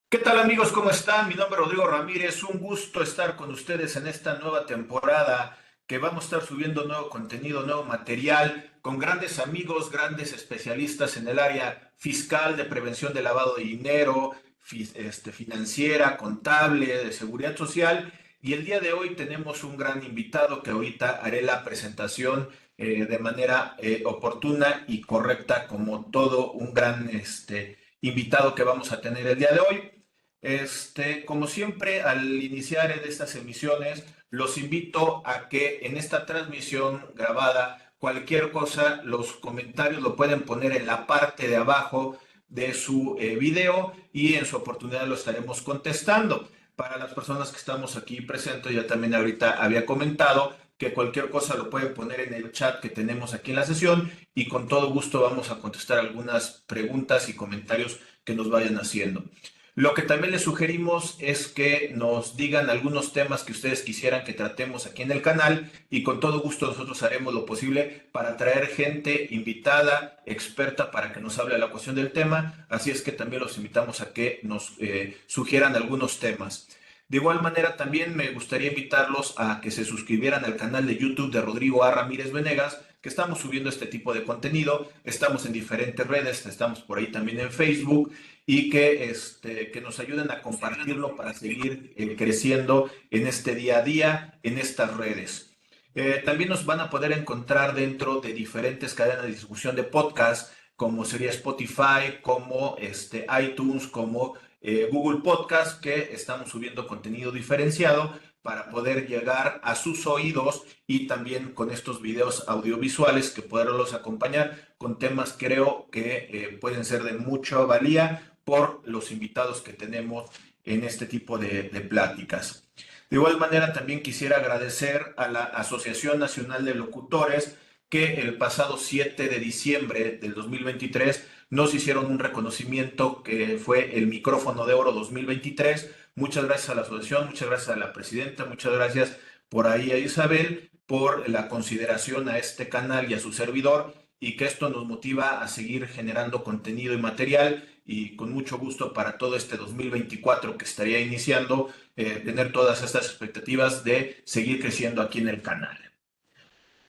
¿Qué tal amigos? ¿Cómo están? Mi nombre es Rodrigo Ramírez. Un gusto estar con ustedes en esta nueva temporada que vamos a estar subiendo nuevo contenido, nuevo material con grandes amigos, grandes especialistas en el área fiscal, de prevención de lavado de dinero, financiera, contable, de seguridad social. Y el día de hoy tenemos un gran invitado que ahorita haré la presentación de manera oportuna y correcta como todo un gran invitado que vamos a tener el día de hoy. Como siempre, al iniciar en estas emisiones, los invito a que en esta transmisión grabada, cualquier cosa, los comentarios lo pueden poner en la parte de abajo de su video y en su oportunidad lo estaremos contestando. Para las personas que estamos aquí presentes, ya también ahorita había comentado que cualquier cosa lo pueden poner en el chat que tenemos aquí en la sesión y con todo gusto vamos a contestar algunas preguntas y comentarios que nos vayan haciendo. Lo que también les sugerimos es que nos digan algunos temas que ustedes quisieran que tratemos aquí en el canal y con todo gusto nosotros haremos lo posible para traer gente invitada, experta, para que nos hable a la cuestión del tema. Así es que también los invitamos a que nos sugieran algunos temas. De igual manera, también me gustaría invitarlos a que se suscribieran al canal de YouTube de Rodrigo A. Ramírez Venegas, que estamos subiendo este tipo de contenido. Estamos en diferentes redes, estamos por ahí también en Facebook y que nos ayuden a compartirlo para seguir creciendo en este día a día, en estas redes. También nos van a poder encontrar dentro de diferentes cadenas de distribución de podcast, como sería Spotify, como iTunes, como Google Podcast, que estamos subiendo contenido diferenciado para poder llegar a sus oídos y también con estos videos audiovisuales que poderlos acompañar con temas creo que pueden ser de mucha valía por los invitados que tenemos en este tipo de pláticas. De igual manera, también quisiera agradecer a la Asociación Nacional de Locutores que el pasado 7 de diciembre del 2023 nos hicieron un reconocimiento que fue el Micrófono de Oro 2023. Muchas gracias a la asociación, muchas gracias a la presidenta, muchas gracias por ahí a Isabel por la consideración a este canal y a su servidor y que esto nos motiva a seguir generando contenido y material y con mucho gusto para todo este 2024 que estaría iniciando, tener todas estas expectativas de seguir creciendo aquí en el canal.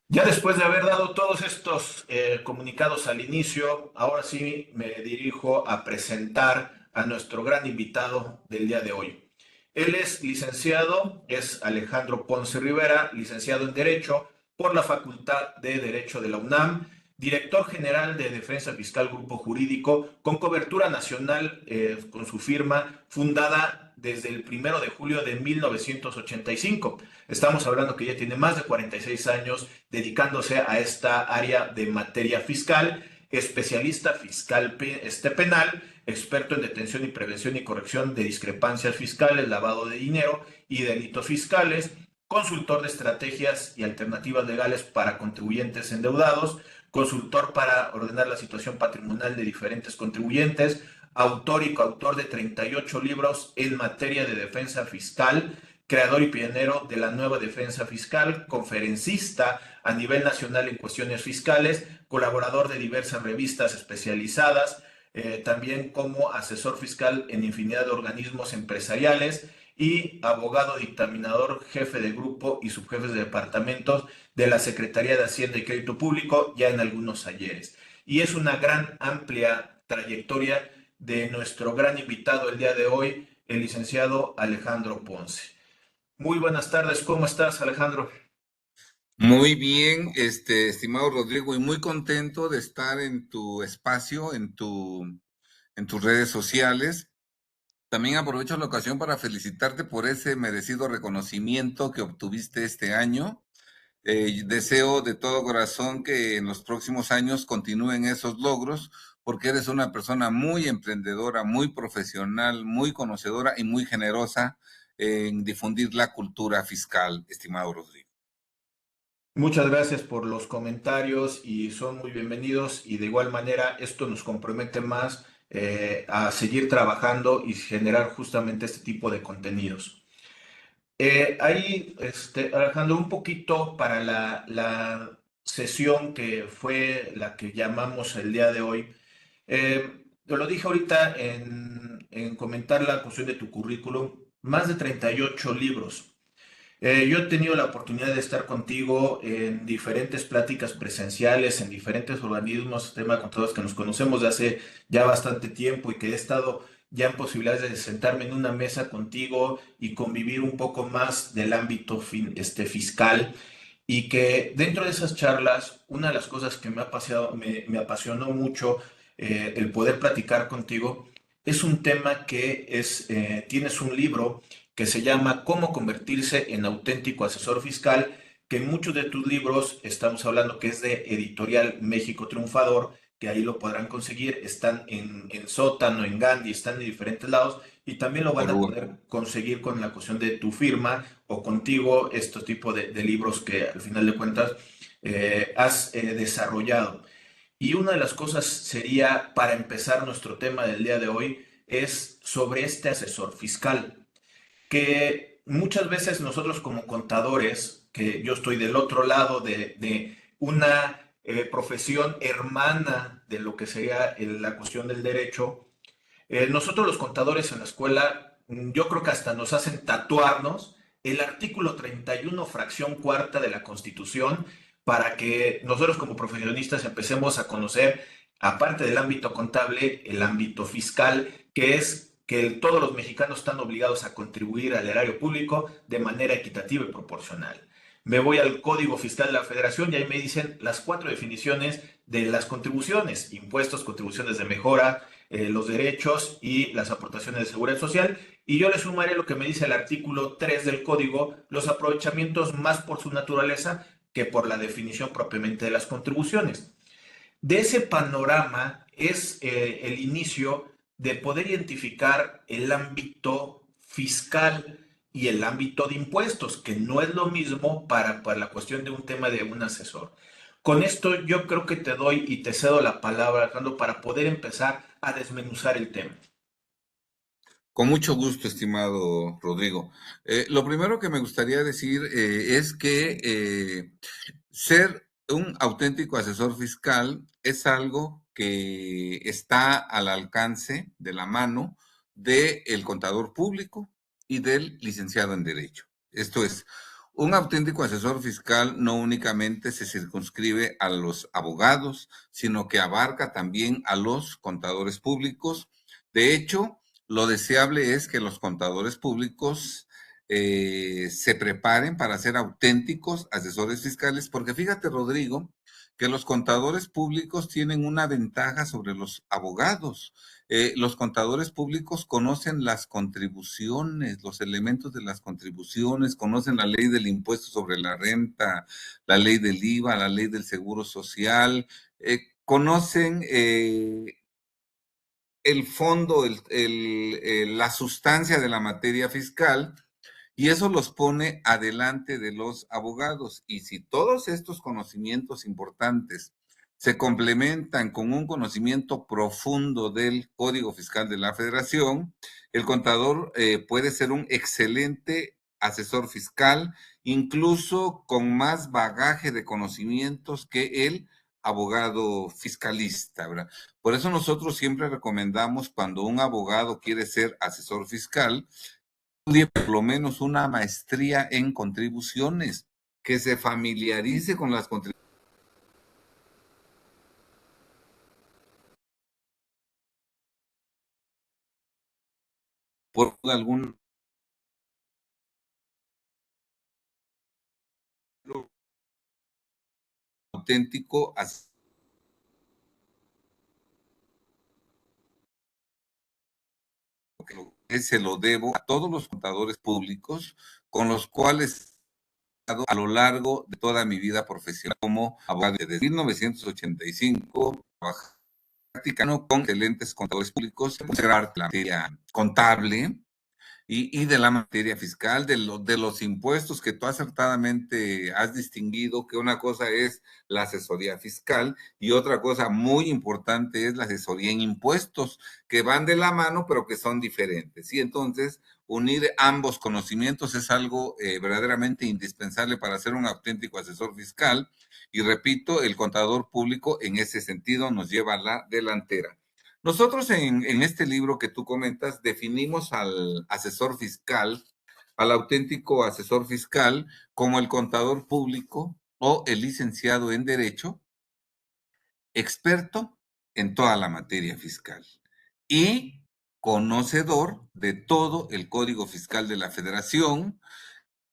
Ya después de haber dado todos estos comunicados al inicio, ahora sí me dirijo a presentar a nuestro gran invitado del día de hoy. Él es licenciado, es Alejandro Ponce Rivera, licenciado en Derecho por la Facultad de Derecho de la UNAM, director general de Defensa Fiscal Grupo Jurídico, con cobertura nacional con su firma, fundada desde el 1 de julio de 1985. Estamos hablando que ya tiene más de 46 años dedicándose a esta área de materia fiscal, especialista fiscal penal, experto en detención y prevención y corrección de discrepancias fiscales, lavado de dinero y delitos fiscales, consultor de estrategias y alternativas legales para contribuyentes endeudados, consultor para ordenar la situación patrimonial de diferentes contribuyentes, autor y coautor de 38 libros en materia de defensa fiscal, creador y pionero de la nueva defensa fiscal, conferencista a nivel nacional en cuestiones fiscales, colaborador de diversas revistas especializadas, también como asesor fiscal en infinidad de organismos empresariales y abogado dictaminador, jefe de grupo y subjefes de departamentos de la Secretaría de Hacienda y Crédito Público, ya en algunos ayeres. Y es una gran, amplia trayectoria de nuestro gran invitado el día de hoy, el licenciado Alejandro Ponce. Muy buenas tardes, ¿cómo estás, Alejandro? Muy bien, estimado Rodrigo, y muy contento de estar en tu espacio, en tus redes sociales. También aprovecho la ocasión para felicitarte por ese merecido reconocimiento que obtuviste este año. Deseo de todo corazón que en los próximos años continúen esos logros, porque eres una persona muy emprendedora, muy profesional, muy conocedora y muy generosa en difundir la cultura fiscal, estimado Rodrigo. Muchas gracias por los comentarios y son muy bienvenidos y de igual manera esto nos compromete más a seguir trabajando y generar justamente este tipo de contenidos. Ahí, Alejandro, un poquito para la sesión que fue la que llamamos el día de hoy. Yo lo dije ahorita en comentar la cuestión de tu currículum, más de 38 libros. Yo he tenido la oportunidad de estar contigo en diferentes pláticas presenciales, en diferentes organismos, tema con todos que nos conocemos de hace ya bastante tiempo y que he estado ya en posibilidades de sentarme en una mesa contigo y convivir un poco más del ámbito fiscal. Y que dentro de esas charlas, una de las cosas que me apasionó mucho el poder platicar contigo es un tema tienes un libro que se llama Cómo convertirse en auténtico asesor fiscal, que en muchos de tus libros estamos hablando que es de Editorial México Triunfador, que ahí lo podrán conseguir, están en Sótano, en Gandhi, están en diferentes lados y también lo van a Por poder conseguir con la cuestión de tu firma o contigo, estos tipos de libros que al final de cuentas has desarrollado. Y una de las cosas sería, para empezar nuestro tema del día de hoy, es sobre este asesor fiscal que muchas veces nosotros como contadores, que yo estoy del otro lado de una profesión hermana de lo que sería la cuestión del derecho, nosotros los contadores en la escuela, yo creo que hasta nos hacen tatuarnos el artículo 31, fracción cuarta de la Constitución, para que nosotros como profesionistas empecemos a conocer, aparte del ámbito contable, el ámbito fiscal, que es que todos los mexicanos están obligados a contribuir al erario público de manera equitativa y proporcional. Me voy al Código Fiscal de la Federación y ahí me dicen las 4 definiciones de las contribuciones: impuestos, contribuciones de mejora, los derechos y las aportaciones de seguridad social. Y yo le sumaré lo que me dice el artículo 3 del código: los aprovechamientos más por su naturaleza que por la definición propiamente de las contribuciones. De ese panorama es el inicio de poder identificar el ámbito fiscal y el ámbito de impuestos, que no es lo mismo para la cuestión de un tema de un asesor. Con esto yo creo que te doy y te cedo la palabra, Alejandro, para poder empezar a desmenuzar el tema. Con mucho gusto, estimado Rodrigo. Lo primero que me gustaría decir es que ser un auténtico asesor fiscal es algo que está al alcance de la mano del contador público y del licenciado en Derecho. Esto es, un auténtico asesor fiscal no únicamente se circunscribe a los abogados, sino que abarca también a los contadores públicos. De hecho, lo deseable es que los contadores públicos se preparen para ser auténticos asesores fiscales, porque fíjate, Rodrigo, que los contadores públicos tienen una ventaja sobre los abogados. Los contadores públicos conocen las contribuciones, los elementos de las contribuciones, conocen la ley del impuesto sobre la renta, la ley del IVA, la ley del seguro social, conocen el fondo, la sustancia de la materia fiscal, y eso los pone adelante de los abogados. Y si todos estos conocimientos importantes se complementan con un conocimiento profundo del Código Fiscal de la Federación, el contador puede ser un excelente asesor fiscal, incluso con más bagaje de conocimientos que el abogado fiscalista, ¿verdad? Por eso nosotros siempre recomendamos, cuando un abogado quiere ser asesor fiscal, estudie por lo menos una maestría en contribuciones, que se familiarice con las contribuciones, por algún auténtico, que se lo debo a todos los contadores públicos con los cuales a lo largo de toda mi vida profesional como abogado. Desde 1985, practicando con excelentes contadores públicos, la materia contable y de la materia fiscal, de los impuestos, que tú acertadamente has distinguido que una cosa es la asesoría fiscal y otra cosa muy importante es la asesoría en impuestos, que van de la mano pero que son diferentes. Y entonces unir ambos conocimientos es algo verdaderamente indispensable para ser un auténtico asesor fiscal. Y repito, el contador público en ese sentido nos lleva a la delantera. Nosotros en este libro que tú comentas definimos al asesor fiscal, al auténtico asesor fiscal, como el contador público o el licenciado en Derecho, experto en toda la materia fiscal y conocedor de todo el Código Fiscal de la Federación,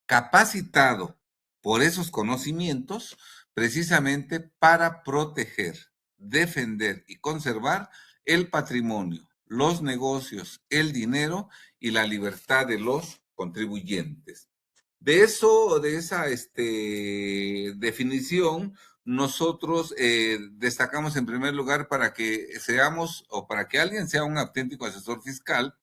capacitado por esos conocimientos precisamente para proteger, defender y conservar el patrimonio, los negocios, el dinero y la libertad de los contribuyentes. De eso, de esa definición, nosotros destacamos en primer lugar para que seamos o para que alguien sea un auténtico asesor fiscal,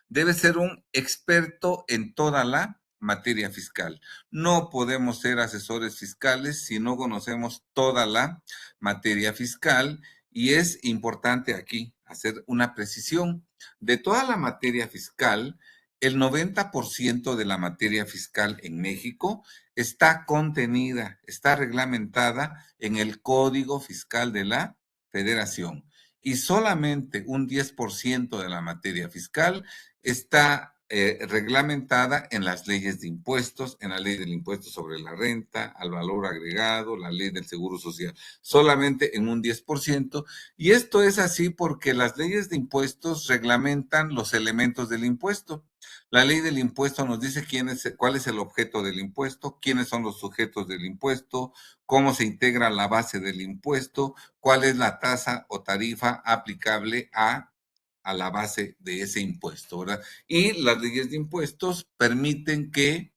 debe ser un experto en toda la materia fiscal. No podemos ser asesores fiscales si no conocemos toda la materia fiscal y es importante aquí hacer una precisión. De toda la materia fiscal, el 90% de la materia fiscal en México está contenida, está reglamentada en el Código Fiscal de la Federación y solamente un 10% de la materia fiscal está reglamentada en las leyes de impuestos, en la ley del impuesto sobre la renta, al valor agregado, la ley del seguro social, solamente en un 10%. Y esto es así porque las leyes de impuestos reglamentan los elementos del impuesto. La ley del impuesto nos dice cuál es el objeto del impuesto, quiénes son los sujetos del impuesto, cómo se integra la base del impuesto, cuál es la tasa o tarifa aplicable a la base de ese impuesto, ¿verdad? Y las leyes de impuestos permiten que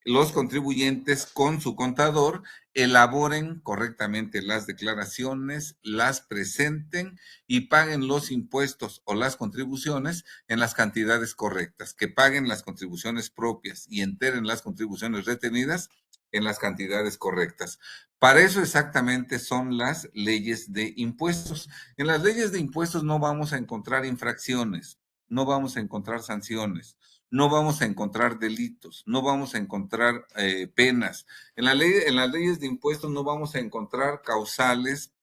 los contribuyentes con su contador elaboren correctamente las declaraciones, las presenten y paguen los impuestos o las contribuciones en las cantidades correctas, que paguen las contribuciones propias y enteren las contribuciones retenidas en las cantidades correctas. Para eso exactamente son las leyes de impuestos. En las leyes de impuestos no vamos a encontrar infracciones, no vamos a encontrar sanciones, no vamos a encontrar delitos, no vamos a encontrar penas. En las leyes de impuestos no vamos a encontrar causales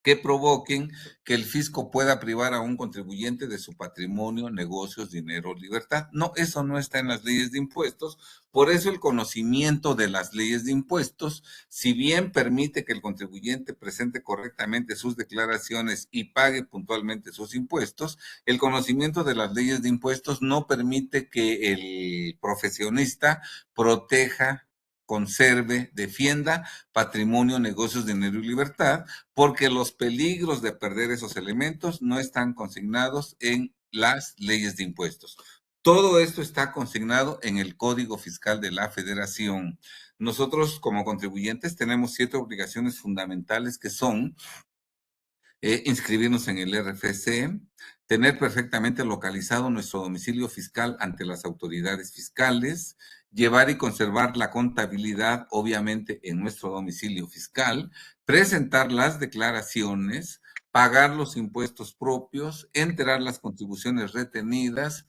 que provoquen que el fisco pueda privar a un contribuyente de su patrimonio, negocios, dinero, libertad. No, eso no está en las leyes de impuestos. Por eso el conocimiento de las leyes de impuestos, si bien permite que el contribuyente presente correctamente sus declaraciones y pague puntualmente sus impuestos, el conocimiento de las leyes de impuestos no permite que el profesionista proteja, conserve, defienda patrimonio, negocios, dinero y libertad, porque los peligros de perder esos elementos no están consignados en las leyes de impuestos. Todo esto está consignado en el Código Fiscal de la Federación. Nosotros como contribuyentes tenemos 7 obligaciones fundamentales que son inscribirnos en el RFC, tener perfectamente localizado nuestro domicilio fiscal ante las autoridades fiscales, llevar y conservar la contabilidad, obviamente, en nuestro domicilio fiscal, presentar las declaraciones, pagar los impuestos propios, enterar las contribuciones retenidas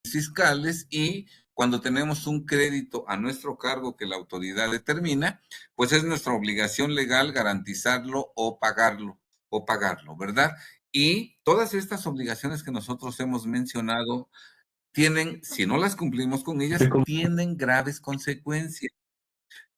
fiscales y cuando tenemos un crédito a nuestro cargo que la autoridad determina, pues es nuestra obligación legal garantizarlo o pagarlo, ¿verdad? Y todas estas obligaciones que nosotros hemos mencionado tienen, si no las cumplimos con ellas, tienen graves consecuencias.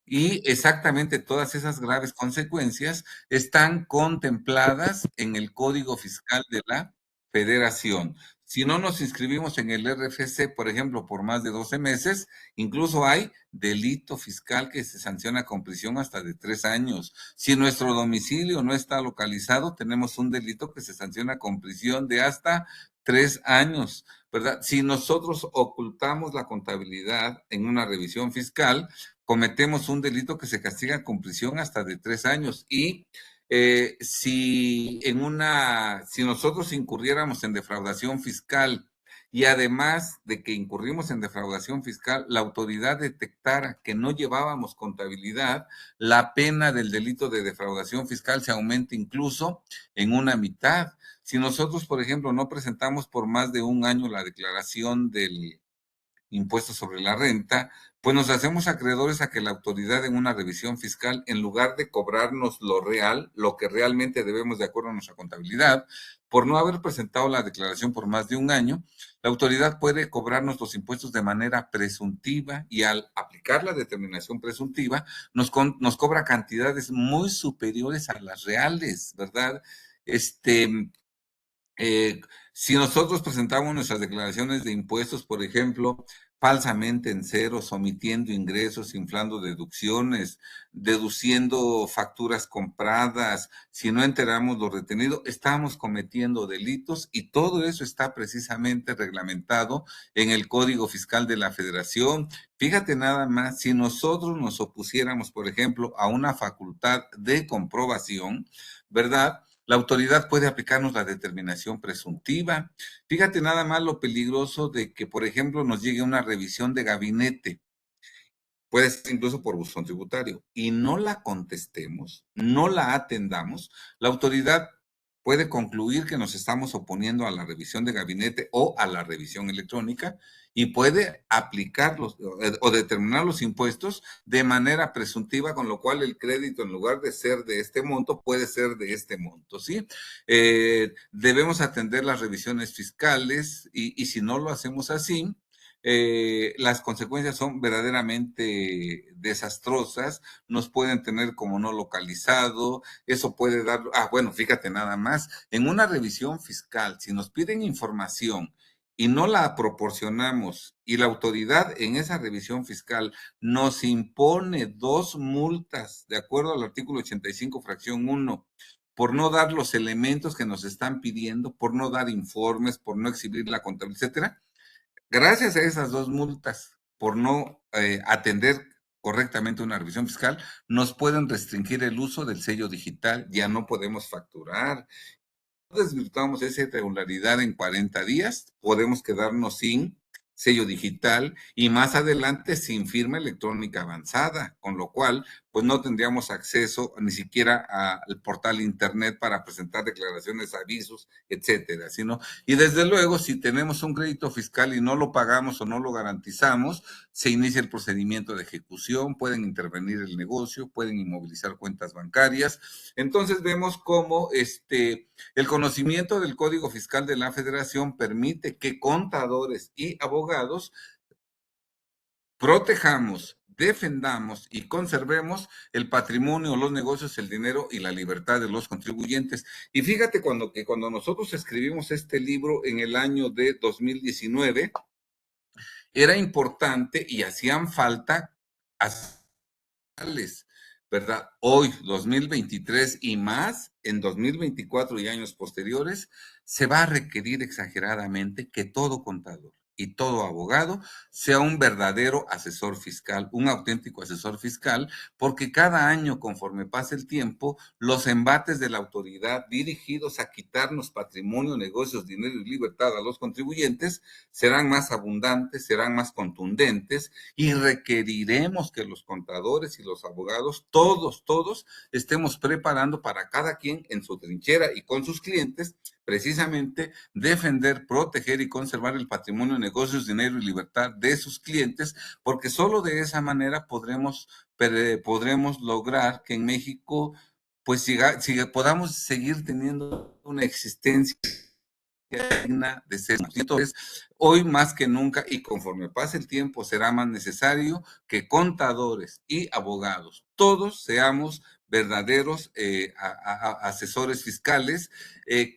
Y exactamente todas esas graves consecuencias están contempladas en el Código Fiscal de la Federación. Si no nos inscribimos en el RFC, por ejemplo, por más de 12 meses, incluso hay delito fiscal que se sanciona con prisión hasta de 3 años. Si nuestro domicilio no está localizado, tenemos un delito que se sanciona con prisión de hasta 3 años, ¿verdad? Si nosotros ocultamos la contabilidad en una revisión fiscal, cometemos un delito que se castiga con prisión hasta de 3 años. Y si nosotros incurriéramos en defraudación fiscal y además de que incurrimos en defraudación fiscal, la autoridad detectara que no llevábamos contabilidad, la pena del delito de defraudación fiscal se aumenta incluso en una mitad. Si nosotros, por ejemplo, no presentamos por más de un año la declaración impuestos sobre la renta, pues nos hacemos acreedores a que la autoridad en una revisión fiscal, en lugar de cobrarnos lo real, lo que realmente debemos de acuerdo a nuestra contabilidad, por no haber presentado la declaración por más de un año, la autoridad puede cobrarnos los impuestos de manera presuntiva y al aplicar la determinación presuntiva nos cobra cantidades muy superiores a las reales, ¿verdad? Este, eh, si nosotros presentamos nuestras declaraciones de impuestos, por ejemplo, falsamente en ceros, omitiendo ingresos, inflando deducciones, deduciendo facturas compradas, si no enteramos lo retenido, estamos cometiendo delitos y todo eso está precisamente reglamentado en el Código Fiscal de la Federación. Fíjate nada más, si nosotros nos opusiéramos, por ejemplo, a una facultad de comprobación, ¿verdad? La autoridad puede aplicarnos la determinación presuntiva. Fíjate nada más lo peligroso de que, por ejemplo, nos llegue una revisión de gabinete, puede ser incluso por buzón tributario, y no la contestemos, no la atendamos, la autoridad puede concluir que nos estamos oponiendo a la revisión de gabinete o a la revisión electrónica y puede aplicarlos o determinar los impuestos de manera presuntiva, con lo cual el crédito en lugar de ser de este monto puede ser de este monto, ¿sí? Debemos atender las revisiones fiscales y si no lo hacemos así, las consecuencias son verdaderamente desastrosas, nos pueden tener como no localizado, eso puede dar, bueno, fíjate nada más, en una revisión fiscal, si nos piden información y no la proporcionamos y la autoridad en esa revisión fiscal nos impone 2 multas, de acuerdo al artículo 85, fracción 1, por no dar los elementos que nos están pidiendo, por no dar informes, por no exhibir la contabilidad, etcétera. Gracias a esas 2 multas por no atender correctamente una revisión fiscal, nos pueden restringir el uso del sello digital, ya no podemos facturar. Desvirtuamos esa irregularidad en 40 días, podemos quedarnos sin sello digital y más adelante sin firma electrónica avanzada, con lo cual pues no tendríamos acceso ni siquiera al portal internet para presentar declaraciones, avisos, etcétera, sino, y desde luego si tenemos un crédito fiscal y no lo pagamos o no lo garantizamos, se inicia el procedimiento de ejecución, pueden intervenir el negocio, pueden inmovilizar cuentas bancarias. Entonces vemos cómo el conocimiento del Código Fiscal de la Federación permite que contadores y abogados protejamos, defendamos y conservemos el patrimonio, los negocios, el dinero y la libertad de los contribuyentes. Y fíjate cuando nosotros escribimos este libro en el año de 2019, era importante y hacían falta ¿verdad? Hoy, 2023 y más, en 2024 y años posteriores, se va a requerir exageradamente que todo contador y todo abogado sea un verdadero asesor fiscal, un auténtico asesor fiscal, porque cada año, conforme pasa el tiempo, los embates de la autoridad dirigidos a quitarnos patrimonio, negocios, dinero y libertad a los contribuyentes serán más abundantes, serán más contundentes y requeriremos que los contadores y los abogados, todos, estemos preparando para cada quien en su trinchera y con sus clientes, precisamente defender, proteger y conservar el patrimonio, negocios, dinero y libertad de sus clientes, porque solo de esa manera podremos lograr que en México pues podamos seguir teniendo una existencia digna de ser. Entonces, hoy más que nunca y conforme pase el tiempo será más necesario que contadores y abogados, todos seamos verdaderos asesores fiscales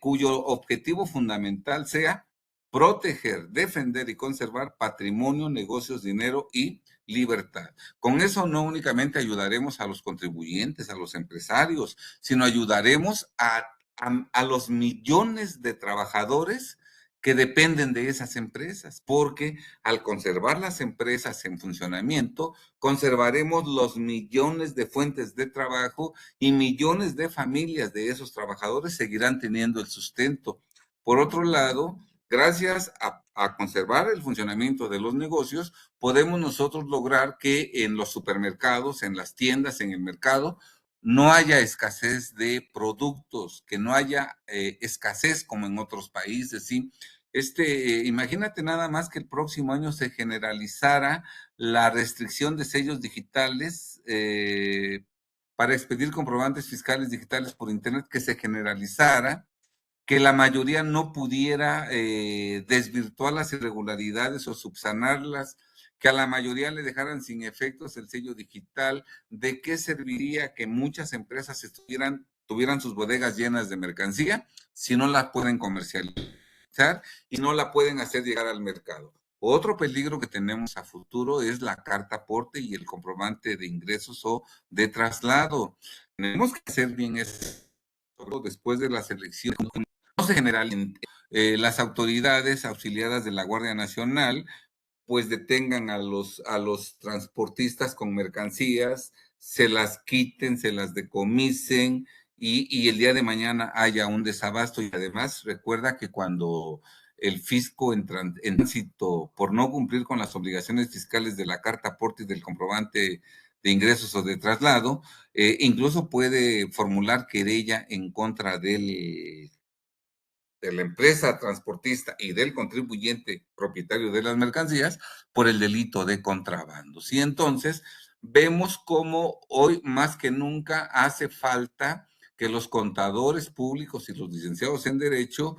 cuyo objetivo fundamental sea proteger, defender y conservar patrimonio, negocios, dinero y libertad. Con eso no únicamente ayudaremos a los contribuyentes, a los empresarios, sino ayudaremos a los millones de trabajadores que dependen de esas empresas, porque al conservar las empresas en funcionamiento, conservaremos los millones de fuentes de trabajo y millones de familias de esos trabajadores seguirán teniendo el sustento. Por otro lado, gracias a conservar el funcionamiento de los negocios, podemos nosotros lograr que en los supermercados, en las tiendas, en el mercado, no haya escasez de productos, que no haya escasez como en otros países, ¿sí? Imagínate nada más que el próximo año se generalizara la restricción de sellos digitales para expedir comprobantes fiscales digitales por Internet, que se generalizara, que la mayoría no pudiera desvirtuar las irregularidades o subsanarlas, que a la mayoría le dejaran sin efectos el sello digital. ¿De qué serviría que muchas empresas tuvieran sus bodegas llenas de mercancía si no las pueden comercializar y no la pueden hacer llegar al mercado? Otro peligro que tenemos a futuro es la carta aporte y el comprobante de ingresos o de traslado. Tenemos que hacer bien eso después de las elecciones. No se generaliza. Las autoridades auxiliadas de la Guardia Nacional pues detengan a los transportistas con mercancías, se las quiten, se las decomisen y el día de mañana haya un desabasto. Y además recuerda que cuando el fisco en tránsito por no cumplir con las obligaciones fiscales de la carta aporte y del comprobante de ingresos o de traslado, incluso puede formular querella en contra de la empresa transportista y del contribuyente propietario de las mercancías por el delito de contrabando. Y entonces vemos cómo hoy más que nunca hace falta que los contadores públicos y los licenciados en Derecho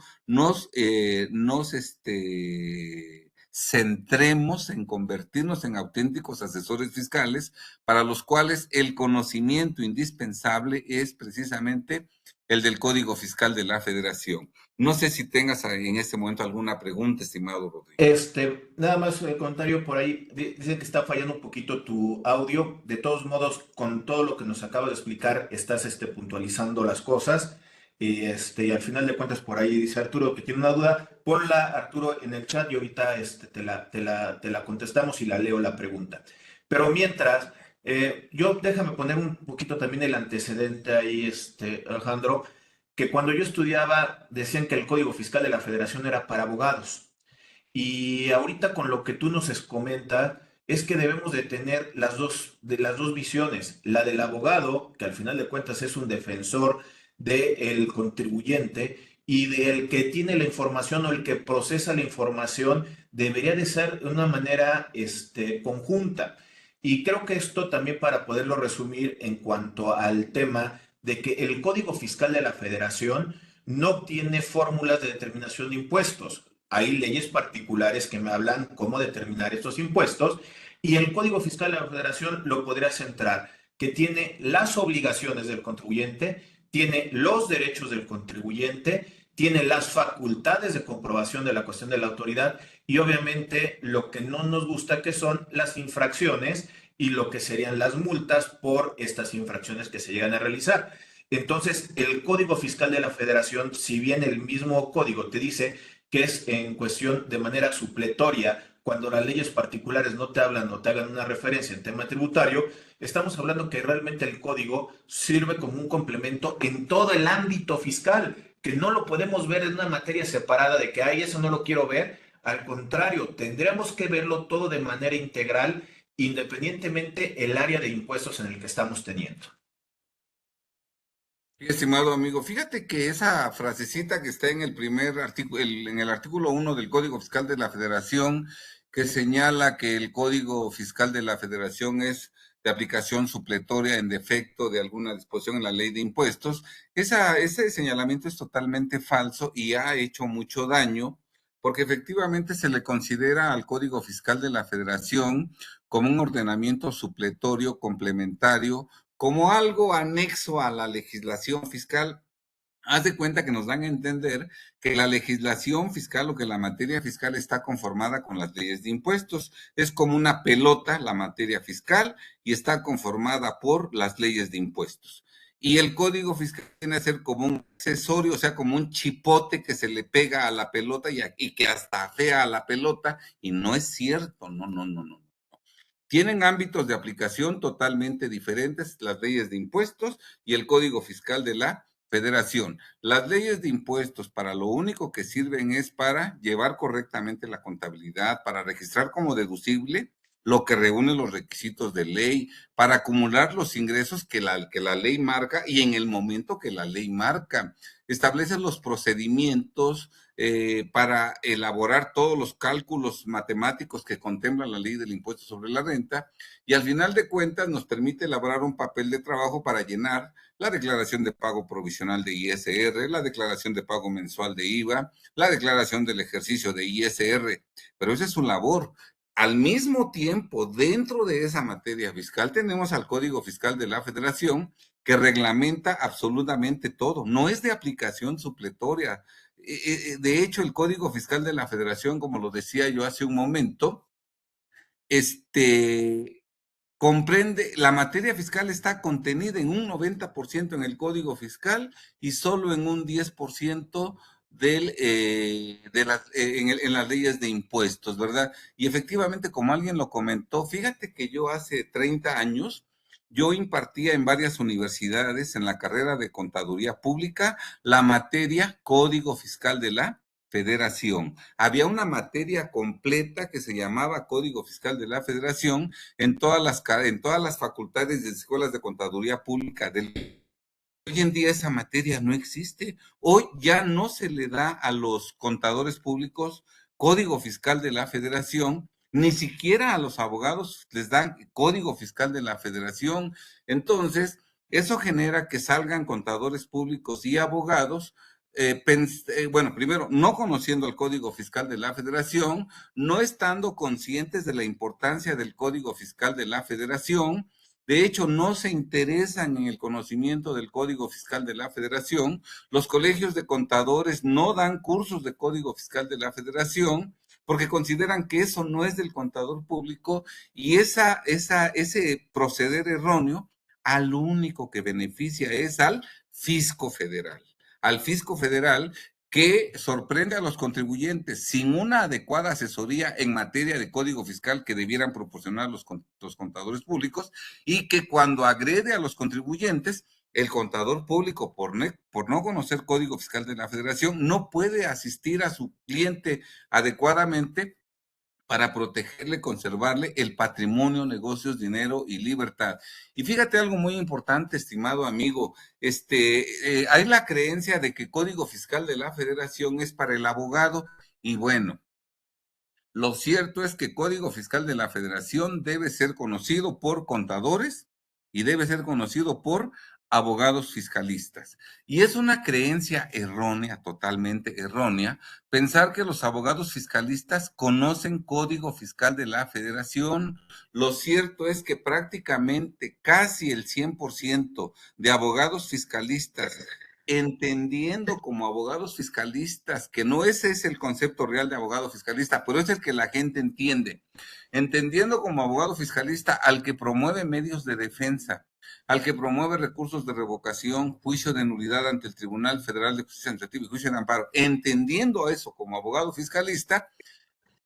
centremos en convertirnos en auténticos asesores fiscales, para los cuales el conocimiento indispensable es precisamente el del Código Fiscal de la Federación. No sé si tengas en este momento alguna pregunta, estimado Rodrigo. Nada más un comentario por ahí. Dicen que está fallando un poquito tu audio. De todos modos, con todo lo que nos acabas de explicar, estás puntualizando las cosas. Y al final de cuentas, por ahí dice Arturo que tiene una duda. Ponla, Arturo, en el chat y ahorita te la contestamos y la leo la pregunta. Pero mientras, yo déjame poner un poquito también el antecedente ahí, Alejandro, que cuando yo estudiaba decían que el Código Fiscal de la Federación era para abogados. Y ahorita con lo que tú nos comentas, es que debemos de tener las dos visiones, la del abogado, que al final de cuentas es un defensor del contribuyente, y del que tiene la información o el que procesa la información, debería de ser de una manera conjunta. Y creo que esto también, para poderlo resumir en cuanto al tema de que el Código Fiscal de la Federación no tiene fórmulas de determinación de impuestos. Hay leyes particulares que me hablan cómo determinar estos impuestos, y el Código Fiscal de la Federación lo podría centrar, que tiene las obligaciones del contribuyente, tiene los derechos del contribuyente, tiene las facultades de comprobación de la cuestión de la autoridad, y obviamente lo que no nos gusta, que son las infracciones y lo que serían las multas por estas infracciones que se llegan a realizar. Entonces, el Código Fiscal de la Federación, si bien el mismo código te dice que es en cuestión de manera supletoria, cuando las leyes particulares no te hablan o te hagan una referencia en tema tributario, estamos hablando que realmente el código sirve como un complemento en todo el ámbito fiscal, que no lo podemos ver en una materia separada de que, ay, eso no lo quiero ver. Al contrario, tendríamos que verlo todo de manera integral, independientemente el área de impuestos en el que estamos teniendo. Sí, estimado amigo, fíjate que esa frasecita que está en el primer artículo, en el artículo 1 del Código Fiscal de la Federación, que señala que el Código Fiscal de la Federación es de aplicación supletoria en defecto de alguna disposición en la ley de impuestos, ese señalamiento es totalmente falso y ha hecho mucho daño, porque efectivamente se le considera al Código Fiscal de la Federación como un ordenamiento supletorio complementario, como algo anexo a la legislación fiscal. Haz de cuenta que nos dan a entender que la legislación fiscal o que la materia fiscal está conformada con las leyes de impuestos. Es como una pelota la materia fiscal y está conformada por las leyes de impuestos. Y el código fiscal tiene que ser como un accesorio, o sea, como un chipote que se le pega a la pelota y que hasta afea a la pelota. Y no es cierto, no, no, no, no. Tienen ámbitos de aplicación totalmente diferentes, las leyes de impuestos y el Código Fiscal de la Federación. Las leyes de impuestos para lo único que sirven es para llevar correctamente la contabilidad, para registrar como deducible lo que reúne los requisitos de ley, para acumular los ingresos que la ley marca y en el momento que la ley marca. Establece los procedimientos para elaborar todos los cálculos matemáticos que contempla la ley del impuesto sobre la renta y al final de cuentas nos permite elaborar un papel de trabajo para llenar la declaración de pago provisional de ISR, la declaración de pago mensual de IVA, la declaración del ejercicio de ISR, pero esa es su labor. Al mismo tiempo, dentro de esa materia fiscal, tenemos al Código Fiscal de la Federación que reglamenta absolutamente todo. No es de aplicación supletoria. De hecho, el Código Fiscal de la Federación, como lo decía yo hace un momento, comprende, la materia fiscal está contenida en un 90% en el Código Fiscal y solo en un 10% en las leyes de impuestos, ¿verdad? Y efectivamente, como alguien lo comentó, fíjate que yo hace 30 años, yo impartía en varias universidades en la carrera de Contaduría Pública la materia Código Fiscal de la Federación. Había una materia completa que se llamaba Código Fiscal de la Federación en en todas las facultades de escuelas de contaduría pública del. Hoy en día esa materia no existe. Hoy ya no se le da a los contadores públicos Código Fiscal de la Federación, ni siquiera a los abogados les dan Código Fiscal de la Federación. Entonces, eso genera que salgan contadores públicos y abogados, bueno, primero, no conociendo el Código Fiscal de la Federación, no estando conscientes de la importancia del Código Fiscal de la Federación. De hecho, no se interesan en el conocimiento del Código Fiscal de la Federación. Los colegios de contadores no dan cursos de Código Fiscal de la Federación porque consideran que eso no es del contador público y ese proceder erróneo al único que beneficia es al fisco federal. Al fisco federal que sorprende a los contribuyentes sin una adecuada asesoría en materia de código fiscal que debieran proporcionar los contadores públicos y que cuando agrede a los contribuyentes, el contador público, por no conocer código fiscal de la Federación, no puede asistir a su cliente adecuadamente para protegerle, conservarle el patrimonio, negocios, dinero y libertad. Y fíjate algo muy importante, estimado amigo, hay la creencia de que Código Fiscal de la Federación es para el abogado y bueno, lo cierto es que Código Fiscal de la Federación debe ser conocido por contadores y debe ser conocido por abogados fiscalistas. Y es una creencia errónea, totalmente errónea, pensar que los abogados fiscalistas conocen Código Fiscal de la Federación. Lo cierto es que prácticamente casi el 100% de abogados fiscalistas entendiendo como abogados fiscalistas, que no ese es el concepto real de abogado fiscalista, pero es el que la gente entiende, entendiendo como abogado fiscalista al que promueve medios de defensa, al que promueve recursos de revocación, juicio de nulidad ante el Tribunal Federal de Justicia Administrativa y juicio de amparo, entendiendo eso como abogado fiscalista,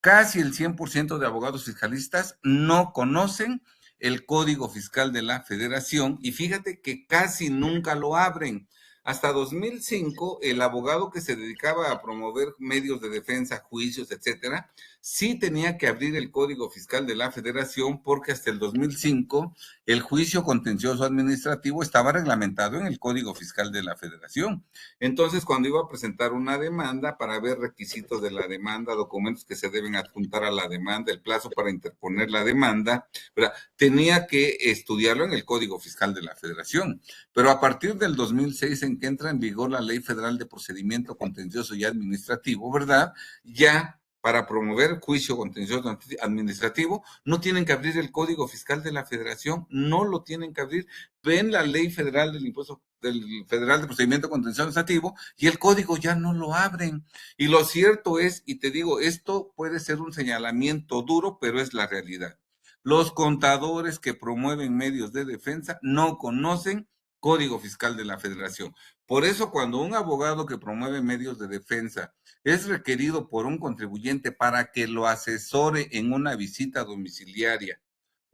casi el 100% de abogados fiscalistas no conocen el Código Fiscal de la Federación y fíjate que casi nunca lo abren. Hasta 2005, el abogado que se dedicaba a promover medios de defensa, juicios, etcétera, sí tenía que abrir el Código Fiscal de la Federación porque hasta el 2005 el juicio contencioso administrativo estaba reglamentado en el Código Fiscal de la Federación. Entonces, cuando iba a presentar una demanda para ver requisitos de la demanda, documentos que se deben adjuntar a la demanda, el plazo para interponer la demanda, ¿verdad?, tenía que estudiarlo en el Código Fiscal de la Federación. Pero a partir del 2006, en que entra en vigor la Ley Federal de Procedimiento Contencioso y Administrativo, ¿verdad?, ya para promover juicio contencioso administrativo, no tienen que abrir el Código Fiscal de la Federación, no lo tienen que abrir. Ven la Ley Federal del Impuesto del Federal de Procedimiento Contencioso Administrativo y el código ya no lo abren. Y lo cierto es, y te digo, esto puede ser un señalamiento duro, pero es la realidad. Los contadores que promueven medios de defensa no conocen Código Fiscal de la Federación. Por eso, cuando un abogado que promueve medios de defensa es requerido por un contribuyente para que lo asesore en una visita domiciliaria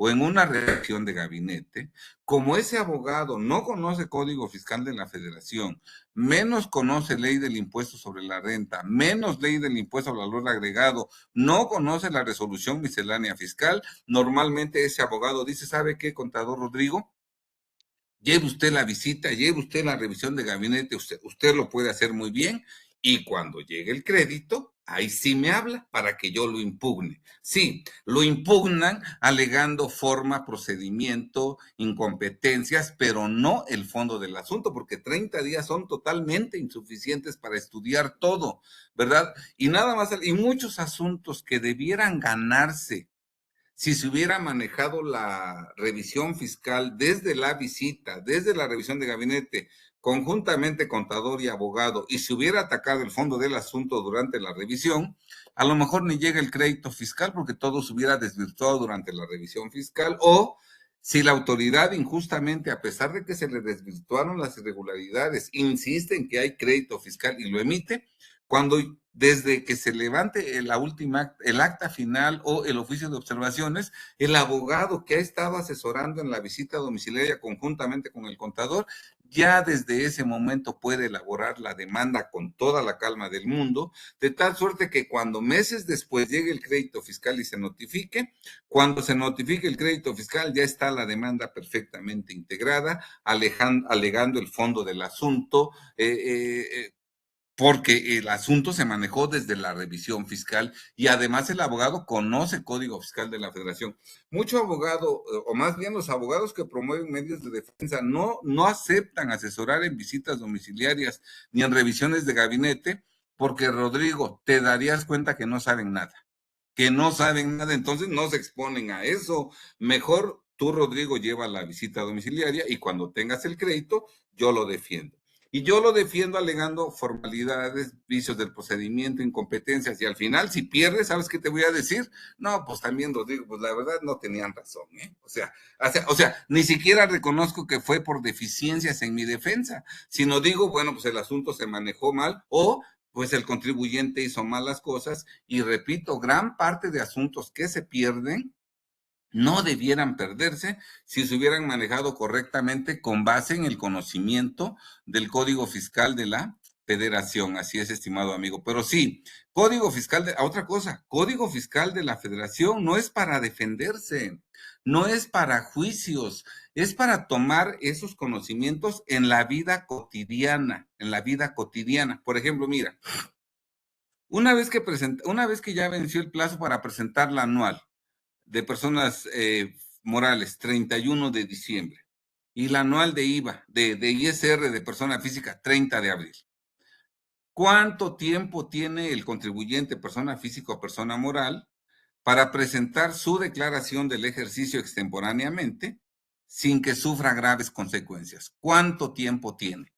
o en una revisión de gabinete, como ese abogado no conoce Código Fiscal de la Federación, menos conoce ley del impuesto sobre la renta, menos ley del impuesto al valor agregado, no conoce la resolución miscelánea fiscal, normalmente ese abogado dice, ¿sabe qué, contador Rodrigo? Lleve usted la visita, lleve usted la revisión de gabinete, usted lo puede hacer muy bien y cuando llegue el crédito, ahí sí me habla para que yo lo impugne. Sí, lo impugnan alegando forma, procedimiento, incompetencias, pero no el fondo del asunto, porque 30 días son totalmente insuficientes para estudiar todo, ¿verdad? Y nada más, y muchos asuntos que debieran ganarse si se hubiera manejado la revisión fiscal desde la visita, desde la revisión de gabinete, conjuntamente contador y abogado, y se hubiera atacado el fondo del asunto durante la revisión, a lo mejor ni llega el crédito fiscal porque todo se hubiera desvirtuado durante la revisión fiscal, o si la autoridad injustamente, a pesar de que se le desvirtuaron las irregularidades, insiste en que hay crédito fiscal y lo emite, cuando desde que se levante el acta final o el oficio de observaciones, el abogado que ha estado asesorando en la visita domiciliaria conjuntamente con el contador, ya desde ese momento puede elaborar la demanda con toda la calma del mundo, de tal suerte que cuando meses después llegue el crédito fiscal y se notifique, cuando se notifique el crédito fiscal ya está la demanda perfectamente integrada, alegando el fondo del asunto, porque el asunto se manejó desde la revisión fiscal y además el abogado conoce Código Fiscal de la Federación. Mucho abogado, o más bien los abogados que promueven medios de defensa, no aceptan asesorar en visitas domiciliarias ni en revisiones de gabinete, porque Rodrigo, te darías cuenta que no saben nada, entonces no se exponen a eso. Mejor tú, Rodrigo, lleva la visita domiciliaria y cuando tengas el crédito, yo lo defiendo. Y yo lo defiendo alegando formalidades, vicios del procedimiento, incompetencias. Y al final, si pierdes, ¿sabes qué te voy a decir? No, pues también, Rodrigo, pues la verdad no tenían razón, ¿eh? O sea, ni siquiera reconozco que fue por deficiencias en mi defensa, sino digo, bueno, pues el asunto se manejó mal o pues el contribuyente hizo malas cosas y repito, gran parte de asuntos que se pierden no debieran perderse si se hubieran manejado correctamente con base en el conocimiento del Código Fiscal de la Federación. Así es, estimado amigo. Pero sí, otra cosa, Código Fiscal de la Federación no es para defenderse, no es para juicios, es para tomar esos conocimientos en la vida cotidiana, Por ejemplo, mira, una vez que ya venció el plazo para presentar la anual, de personas morales, 31 de diciembre, y la anual de IVA, de ISR de persona física, 30 de abril. ¿Cuánto tiempo tiene el contribuyente, persona física o persona moral, para presentar su declaración del ejercicio extemporáneamente sin que sufra graves consecuencias? ¿Cuánto tiempo tiene?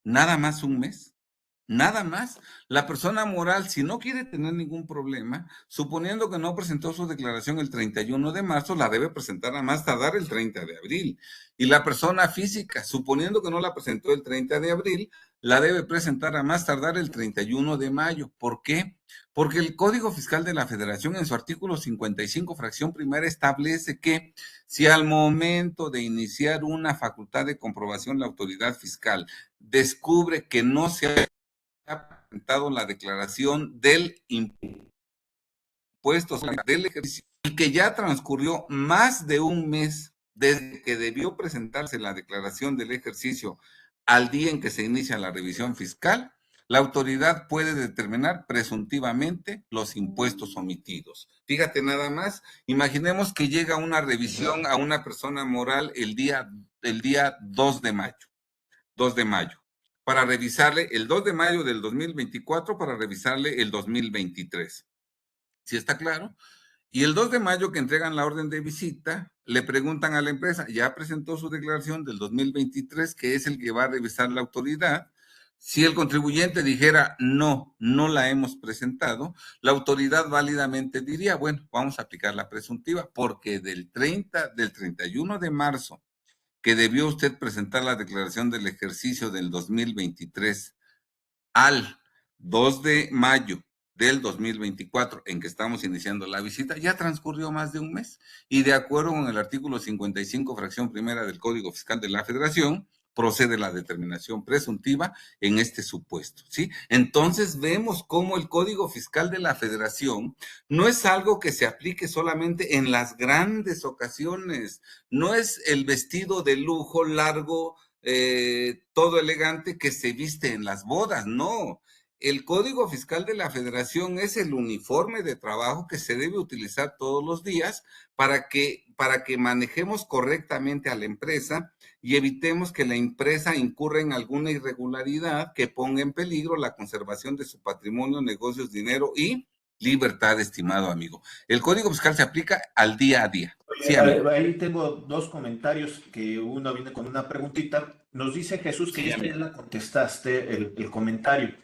¿Nada más un mes? Nada más. La persona moral, si no quiere tener ningún problema, suponiendo que no presentó su declaración el 31 de marzo, la debe presentar a más tardar el 30 de abril. Y la persona física, suponiendo que no la presentó el 30 de abril, la debe presentar a más tardar el 31 de mayo. ¿Por qué? Porque el Código Fiscal de la Federación, en su artículo 55, fracción primera, establece que si al momento de iniciar una facultad de comprobación la autoridad fiscal descubre que no se ha presentado la declaración del impuesto del ejercicio y que ya transcurrió más de un mes desde que debió presentarse la declaración del ejercicio al día en que se inicia la revisión fiscal, la autoridad puede determinar presuntivamente los impuestos omitidos. Fíjate nada más, imaginemos que llega una revisión a una persona moral el día 2 de mayo. 2 de mayo, para revisarle el 2 de mayo del 2024, para revisarle el 2023. ¿Sí está claro? Y el 2 de mayo que entregan la orden de visita, le preguntan a la empresa, ya presentó su declaración del 2023, que es el que va a revisar la autoridad. Si el contribuyente dijera, no la hemos presentado, la autoridad válidamente diría, bueno, vamos a aplicar la presuntiva, porque del 31 de marzo que debió usted presentar la declaración del ejercicio del 2023 al 2 de mayo del 2024, en que estamos iniciando la visita, ya transcurrió más de un mes. Y de acuerdo con el artículo 55, fracción primera del Código Fiscal de la Federación, procede la determinación presuntiva en este supuesto, ¿sí? Entonces vemos cómo el Código Fiscal de la Federación no es algo que se aplique solamente en las grandes ocasiones, no es el vestido de lujo largo, todo elegante que se viste en las bodas, no. El Código Fiscal de la Federación es el uniforme de trabajo que se debe utilizar todos los días para que manejemos correctamente a la empresa y evitemos que la empresa incurra en alguna irregularidad que ponga en peligro la conservación de su patrimonio, negocios, dinero y libertad, estimado amigo. El Código Fiscal se aplica al día a día. Sí, amigo. Ahí tengo dos comentarios, que uno viene con una preguntita. Nos dice Jesús que Sí, ya amigo. la contestaste el comentario.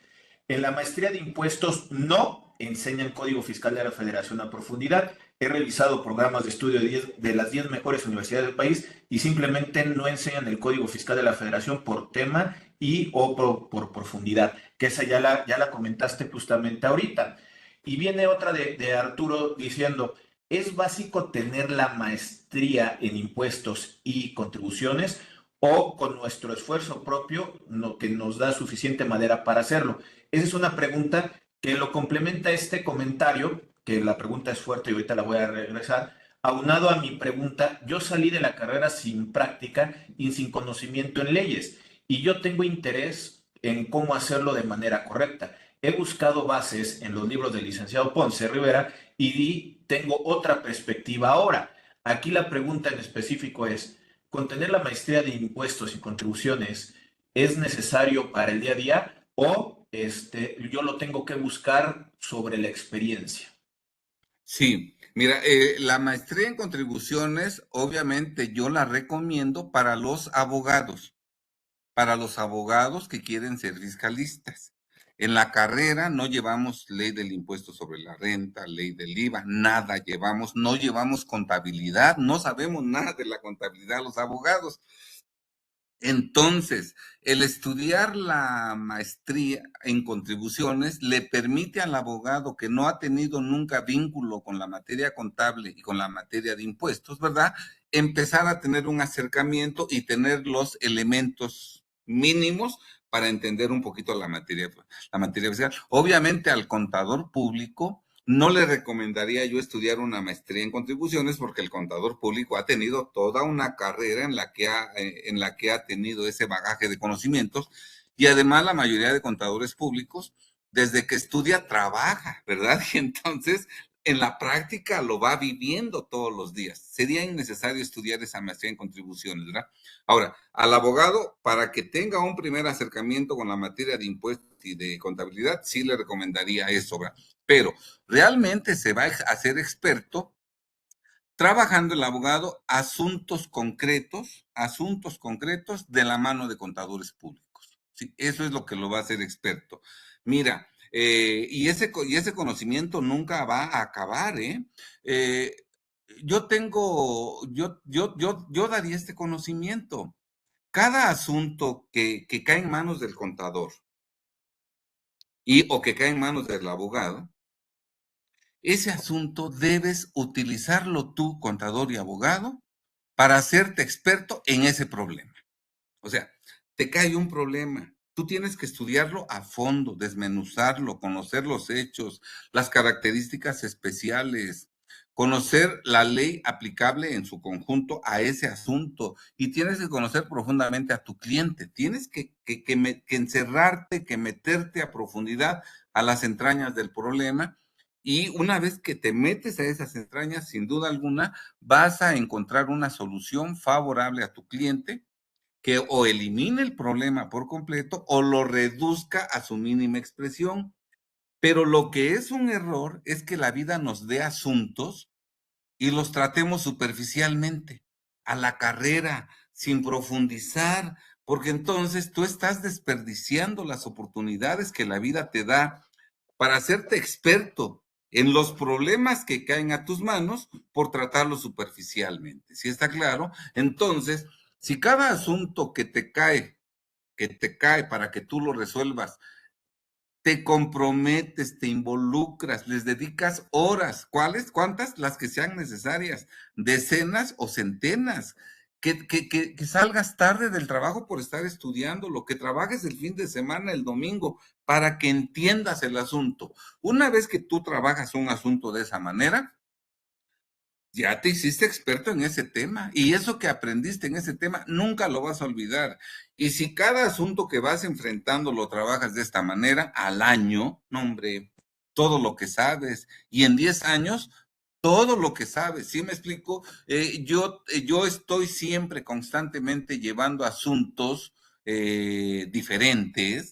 En la maestría de impuestos no enseñan Código Fiscal de la Federación a profundidad. He revisado programas de estudio de las 10 mejores universidades del país y simplemente no enseñan el Código Fiscal de la Federación por tema y o por profundidad, que esa ya la comentaste justamente ahorita. Y viene otra de Arturo diciendo, ¿es básico tener la maestría en impuestos y contribuciones o con nuestro esfuerzo propio que nos da suficiente madera para hacerlo? Esa es una pregunta que lo complementa este comentario, que la pregunta es fuerte y ahorita la voy a regresar. Aunado a mi pregunta, yo salí de la carrera sin práctica y sin conocimiento en leyes y yo tengo interés en cómo hacerlo de manera correcta. He buscado bases en los libros del licenciado Ponce Rivera y tengo otra perspectiva ahora. Aquí la pregunta en específico es, ¿con tener la maestría de impuestos y contribuciones es necesario para el día a día o yo lo tengo que buscar sobre la experiencia? Sí, mira, la maestría en contribuciones, obviamente yo la recomiendo para los abogados que quieren ser fiscalistas. En la carrera no llevamos ley del impuesto sobre la renta, ley del IVA, nada llevamos, no llevamos contabilidad, no sabemos nada de la contabilidad los abogados. Entonces, el estudiar la maestría en contribuciones le permite al abogado que no ha tenido nunca vínculo con la materia contable y con la materia de impuestos, ¿verdad? Empezar a tener un acercamiento y tener los elementos mínimos para entender un poquito la materia fiscal. Obviamente al contador público no le recomendaría yo estudiar una maestría en contribuciones porque el contador público ha tenido toda una carrera en la que ha tenido ese bagaje de conocimientos y además la mayoría de contadores públicos desde que estudia trabaja, ¿verdad? Y entonces en la práctica lo va viviendo todos los días. Sería innecesario estudiar esa maestría en contribuciones, ¿verdad? Ahora, al abogado, para que tenga un primer acercamiento con la materia de impuestos y de contabilidad, sí le recomendaría eso, ¿verdad? Pero realmente se va a hacer experto trabajando el abogado asuntos concretos de la mano de contadores públicos. Sí, eso es lo que lo va a hacer experto. Mira, y ese conocimiento nunca va a acabar, ¿eh? Eh, yo daría este conocimiento. Cada asunto que cae en manos del contador o que cae en manos del abogado, ese asunto debes utilizarlo tú, contador y abogado, para hacerte experto en ese problema. O sea, te cae un problema. Tú tienes que estudiarlo a fondo, desmenuzarlo, conocer los hechos, las características especiales, conocer la ley aplicable en su conjunto a ese asunto y tienes que conocer profundamente a tu cliente. Tienes que encerrarte, que meterte a profundidad a las entrañas del problema y una vez que te metes a esas entrañas, sin duda alguna, vas a encontrar una solución favorable a tu cliente que o elimine el problema por completo o lo reduzca a su mínima expresión. Pero lo que es un error es que la vida nos dé asuntos y los tratemos superficialmente, a la carrera, sin profundizar, porque entonces tú estás desperdiciando las oportunidades que la vida te da para hacerte experto en los problemas que caen a tus manos por tratarlos superficialmente. ¿Sí está claro? Entonces, si cada asunto que te cae para que tú lo resuelvas, te comprometes, te involucras, les dedicas horas. ¿Cuáles? ¿Cuántas? Las que sean necesarias, decenas o centenas. Que salgas tarde del trabajo por estar estudiando, lo que trabajes el fin de semana, el domingo, para que entiendas el asunto. Una vez que tú trabajas un asunto de esa manera, ya te hiciste experto en ese tema y eso que aprendiste en ese tema nunca lo vas a olvidar. Y si cada asunto que vas enfrentando lo trabajas de esta manera al año, no hombre, todo lo que sabes y en 10 años, todo lo que sabes. ¿Sí me explico? Yo estoy siempre constantemente llevando asuntos diferentes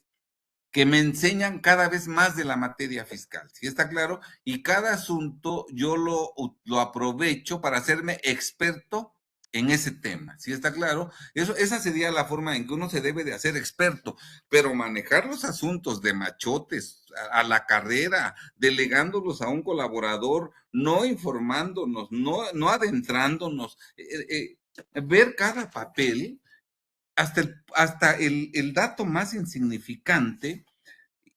que me enseñan cada vez más de la materia fiscal, ¿sí está claro? Y cada asunto yo lo aprovecho para hacerme experto en ese tema, ¿sí está claro? Esa sería la forma en que uno se debe de hacer experto, pero manejar los asuntos de machotes a la carrera, delegándolos a un colaborador, no informándonos, no adentrándonos, ver cada papel, hasta el dato más insignificante,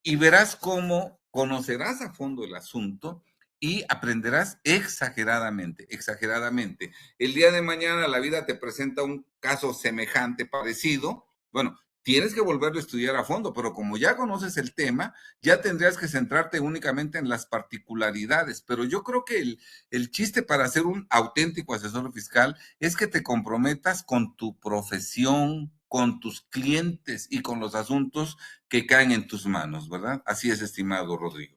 y verás cómo conocerás a fondo el asunto y aprenderás exageradamente, exageradamente. El día de mañana la vida te presenta un caso semejante, parecido. Bueno, tienes que volverlo a estudiar a fondo, pero como ya conoces el tema, ya tendrías que centrarte únicamente en las particularidades. Pero yo creo que el chiste para ser un auténtico asesor fiscal es que te comprometas con tu profesión, con tus clientes y con los asuntos que caen en tus manos, ¿verdad? Así es, estimado Rodrigo.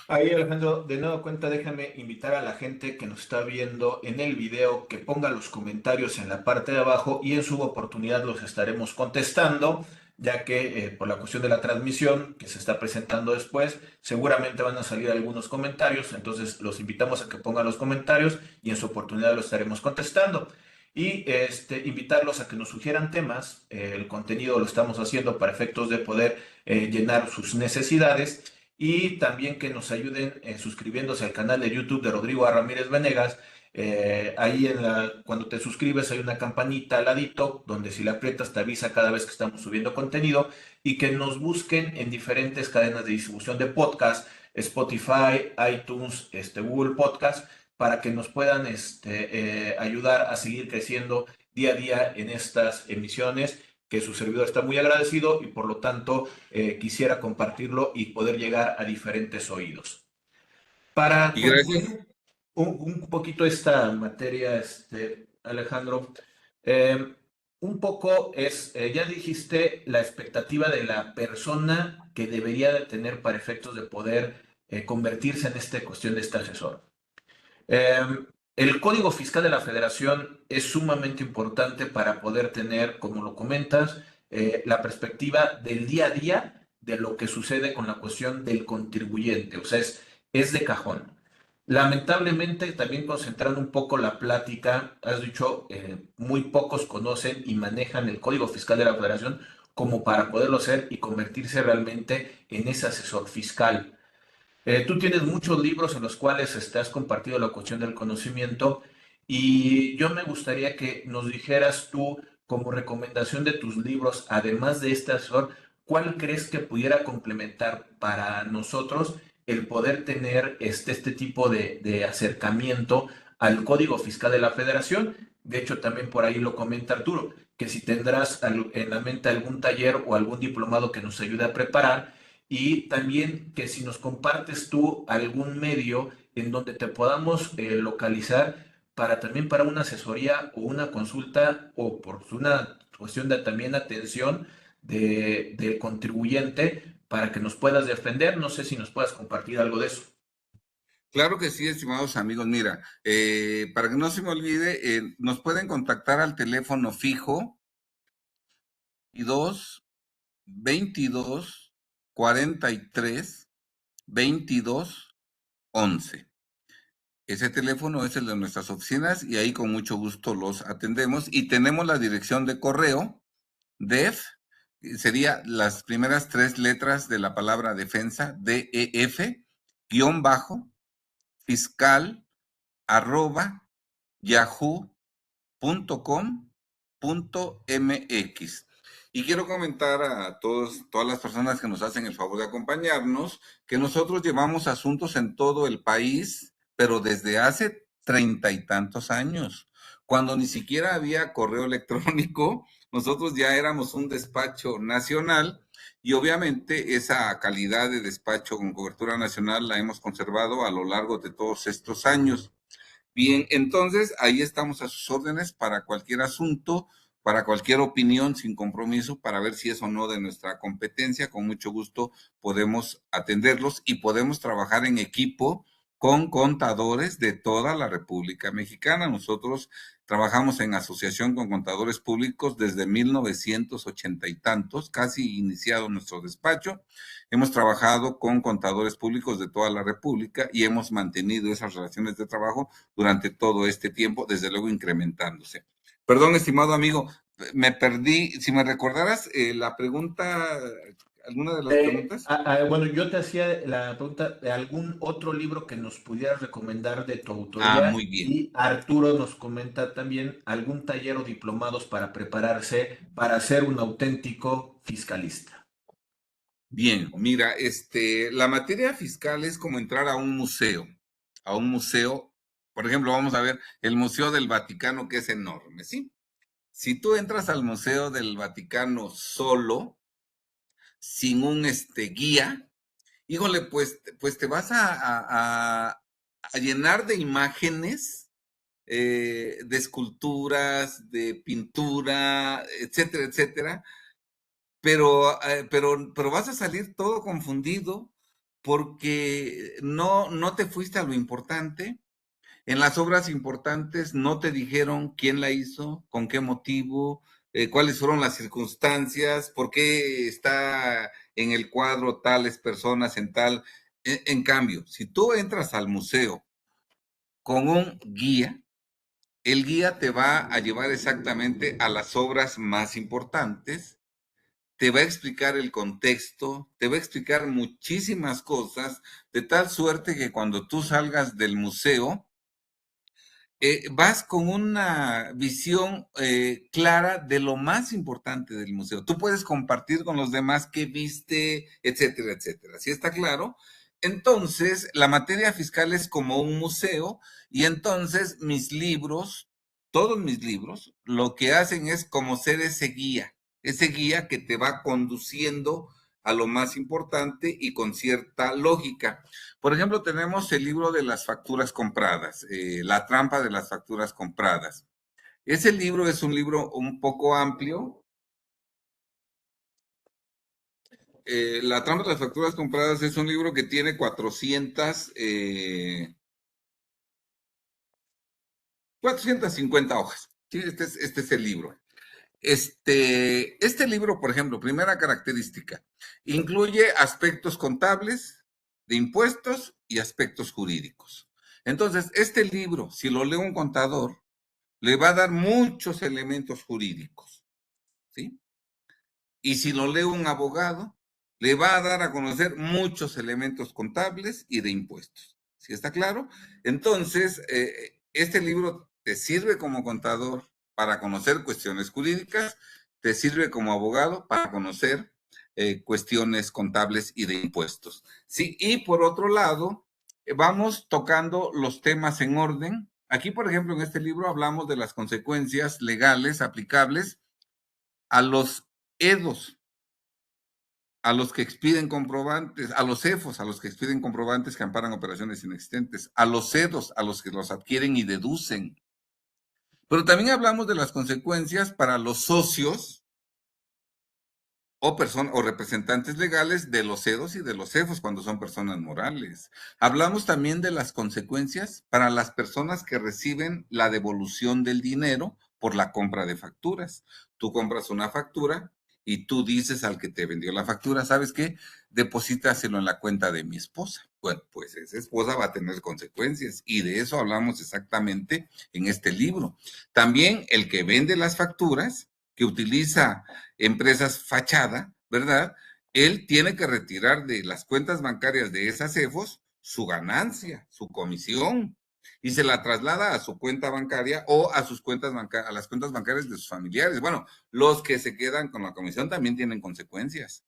Ahí, Alejandro, de nueva cuenta, déjame invitar a la gente que nos está viendo en el video que ponga los comentarios en la parte de abajo y en su oportunidad los estaremos contestando, ya que por la cuestión de la transmisión que se está presentando después, seguramente van a salir algunos comentarios, entonces los invitamos a que pongan los comentarios y en su oportunidad los estaremos contestando. Y invitarlos a que nos sugieran temas, el contenido lo estamos haciendo para efectos de poder llenar sus necesidades y también que nos ayuden suscribiéndose al canal de YouTube de Rodrigo A. Ramírez Venegas. Ahí cuando te suscribes hay una campanita al ladito donde si la aprietas te avisa cada vez que estamos subiendo contenido y que nos busquen en diferentes cadenas de distribución de podcast, Spotify, iTunes, Google Podcast, para que nos puedan ayudar a seguir creciendo día a día en estas emisiones, que su servidor está muy agradecido y por lo tanto quisiera compartirlo y poder llegar a diferentes oídos. Para Y gracias. concluir un poquito esta materia, Alejandro, un poco ya dijiste la expectativa de la persona que debería de tener para efectos de poder convertirse en esta cuestión de este asesor. El Código Fiscal de la Federación es sumamente importante para poder tener, como lo comentas, la perspectiva del día a día de lo que sucede con la cuestión del contribuyente. O sea, es de cajón. Lamentablemente, también concentrando un poco la plática, has dicho, muy pocos conocen y manejan el Código Fiscal de la Federación como para poderlo hacer y convertirse realmente en ese asesor fiscal. Tú tienes muchos libros en los cuales has compartido la cuestión del conocimiento y yo me gustaría que nos dijeras tú, como recomendación de tus libros, además de este asesor, ¿cuál crees que pudiera complementar para nosotros el poder tener este tipo de acercamiento al Código Fiscal de la Federación? De hecho, también por ahí lo comenta Arturo, que si tendrás en la mente algún taller o algún diplomado que nos ayude a preparar y también que si nos compartes tú algún medio en donde te podamos localizar para también para una asesoría o una consulta o por una cuestión de también atención del contribuyente para que nos puedas defender. No sé si nos puedas compartir algo de eso. Claro que sí, estimados amigos. Mira, para que no se me olvide, nos pueden contactar al teléfono fijo 22 22 43 22 11. Ese teléfono es el de nuestras oficinas y ahí con mucho gusto los atendemos. Y tenemos la dirección de correo, DEF, sería las primeras 3 letras de la palabra defensa, DEF, guión bajo, fiscal, arroba, yahoo.com.mx. Y quiero comentar a todas las personas que nos hacen el favor de acompañarnos, que nosotros llevamos asuntos en todo el país, pero desde hace 30 y tantos años, cuando ni siquiera había correo electrónico, nosotros ya éramos un despacho nacional y obviamente esa calidad de despacho con cobertura nacional la hemos conservado a lo largo de todos estos años. Bien, entonces ahí estamos a sus órdenes para cualquier asunto, para cualquier opinión sin compromiso, para ver si es o no de nuestra competencia. Con mucho gusto podemos atenderlos y podemos trabajar en equipo con contadores de toda la República Mexicana. Nosotros trabajamos en asociación con contadores públicos desde 1980 y tantos, casi iniciado nuestro despacho. Hemos trabajado con contadores públicos de toda la República y hemos mantenido esas relaciones de trabajo durante todo este tiempo, desde luego incrementándose. Perdón, estimado amigo, me perdí. Si me recordaras la pregunta, alguna de las preguntas. Bueno, yo te hacía la pregunta de algún otro libro que nos pudieras recomendar de tu Ah, autoría muy bien. y Arturo nos comenta también algún taller o diplomados para prepararse para ser un auténtico fiscalista. Bien, mira, la materia fiscal es como entrar a un museo, por ejemplo, vamos a ver el Museo del Vaticano, que es enorme, ¿sí? Si tú entras al Museo del Vaticano solo, sin un guía, híjole, pues te vas a llenar de imágenes, de esculturas, de pintura, etcétera, etcétera, pero vas a salir todo confundido porque no te fuiste a lo importante. En las obras importantes no te dijeron quién la hizo, con qué motivo, cuáles fueron las circunstancias, por qué está en el cuadro tales personas en tal. En cambio, si tú entras al museo con un guía, el guía te va a llevar exactamente a las obras más importantes, te va a explicar el contexto, te va a explicar muchísimas cosas, de tal suerte que cuando tú salgas del museo, vas con una visión clara de lo más importante del museo. Tú puedes compartir con los demás qué viste, etcétera, etcétera. ¿Sí está claro? Entonces, la materia fiscal es como un museo y entonces mis libros, todos mis libros, lo que hacen es como ser ese guía que te va conduciendo a lo más importante y con cierta lógica. Por ejemplo, tenemos el libro de las facturas compradas, La trampa de las facturas compradas. Ese libro es un libro un poco amplio. La trampa de las facturas compradas es un libro que tiene 450 hojas. Sí, este es el libro. Este libro, por ejemplo, primera característica, incluye aspectos contables, de impuestos y aspectos jurídicos. Entonces, este libro, si lo lee un contador, le va a dar muchos elementos jurídicos, ¿sí? Y si lo lee un abogado, le va a dar a conocer muchos elementos contables y de impuestos. ¿Sí está claro? Entonces, este libro te sirve como contador para conocer cuestiones jurídicas, te sirve como abogado para conocer cuestiones contables y de impuestos. Sí, y por otro lado, vamos tocando los temas en orden. Aquí, por ejemplo, en este libro hablamos de las consecuencias legales aplicables a los EDOS, a los que expiden comprobantes, a los CEFOS, a los que expiden comprobantes que amparan operaciones inexistentes, a los CEDOS, a los que los adquieren y deducen. Pero también hablamos de las consecuencias para los socios o representantes legales de los CEDOS y de los CEFOS cuando son personas morales. Hablamos también de las consecuencias para las personas que reciben la devolución del dinero por la compra de facturas. Tú compras una factura y tú dices al que te vendió la factura, ¿sabes qué? Deposítaselo en la cuenta de mi esposa. Bueno, pues esa esposa va a tener consecuencias y de eso hablamos exactamente en este libro. También el que vende las facturas, que utiliza empresas fachada, ¿verdad? Él tiene que retirar de las cuentas bancarias de esas CEFOS su ganancia, su comisión. y se la traslada a su cuenta bancaria o a sus cuentas a las cuentas bancarias de sus familiares. Bueno, los que se quedan con la comisión también tienen consecuencias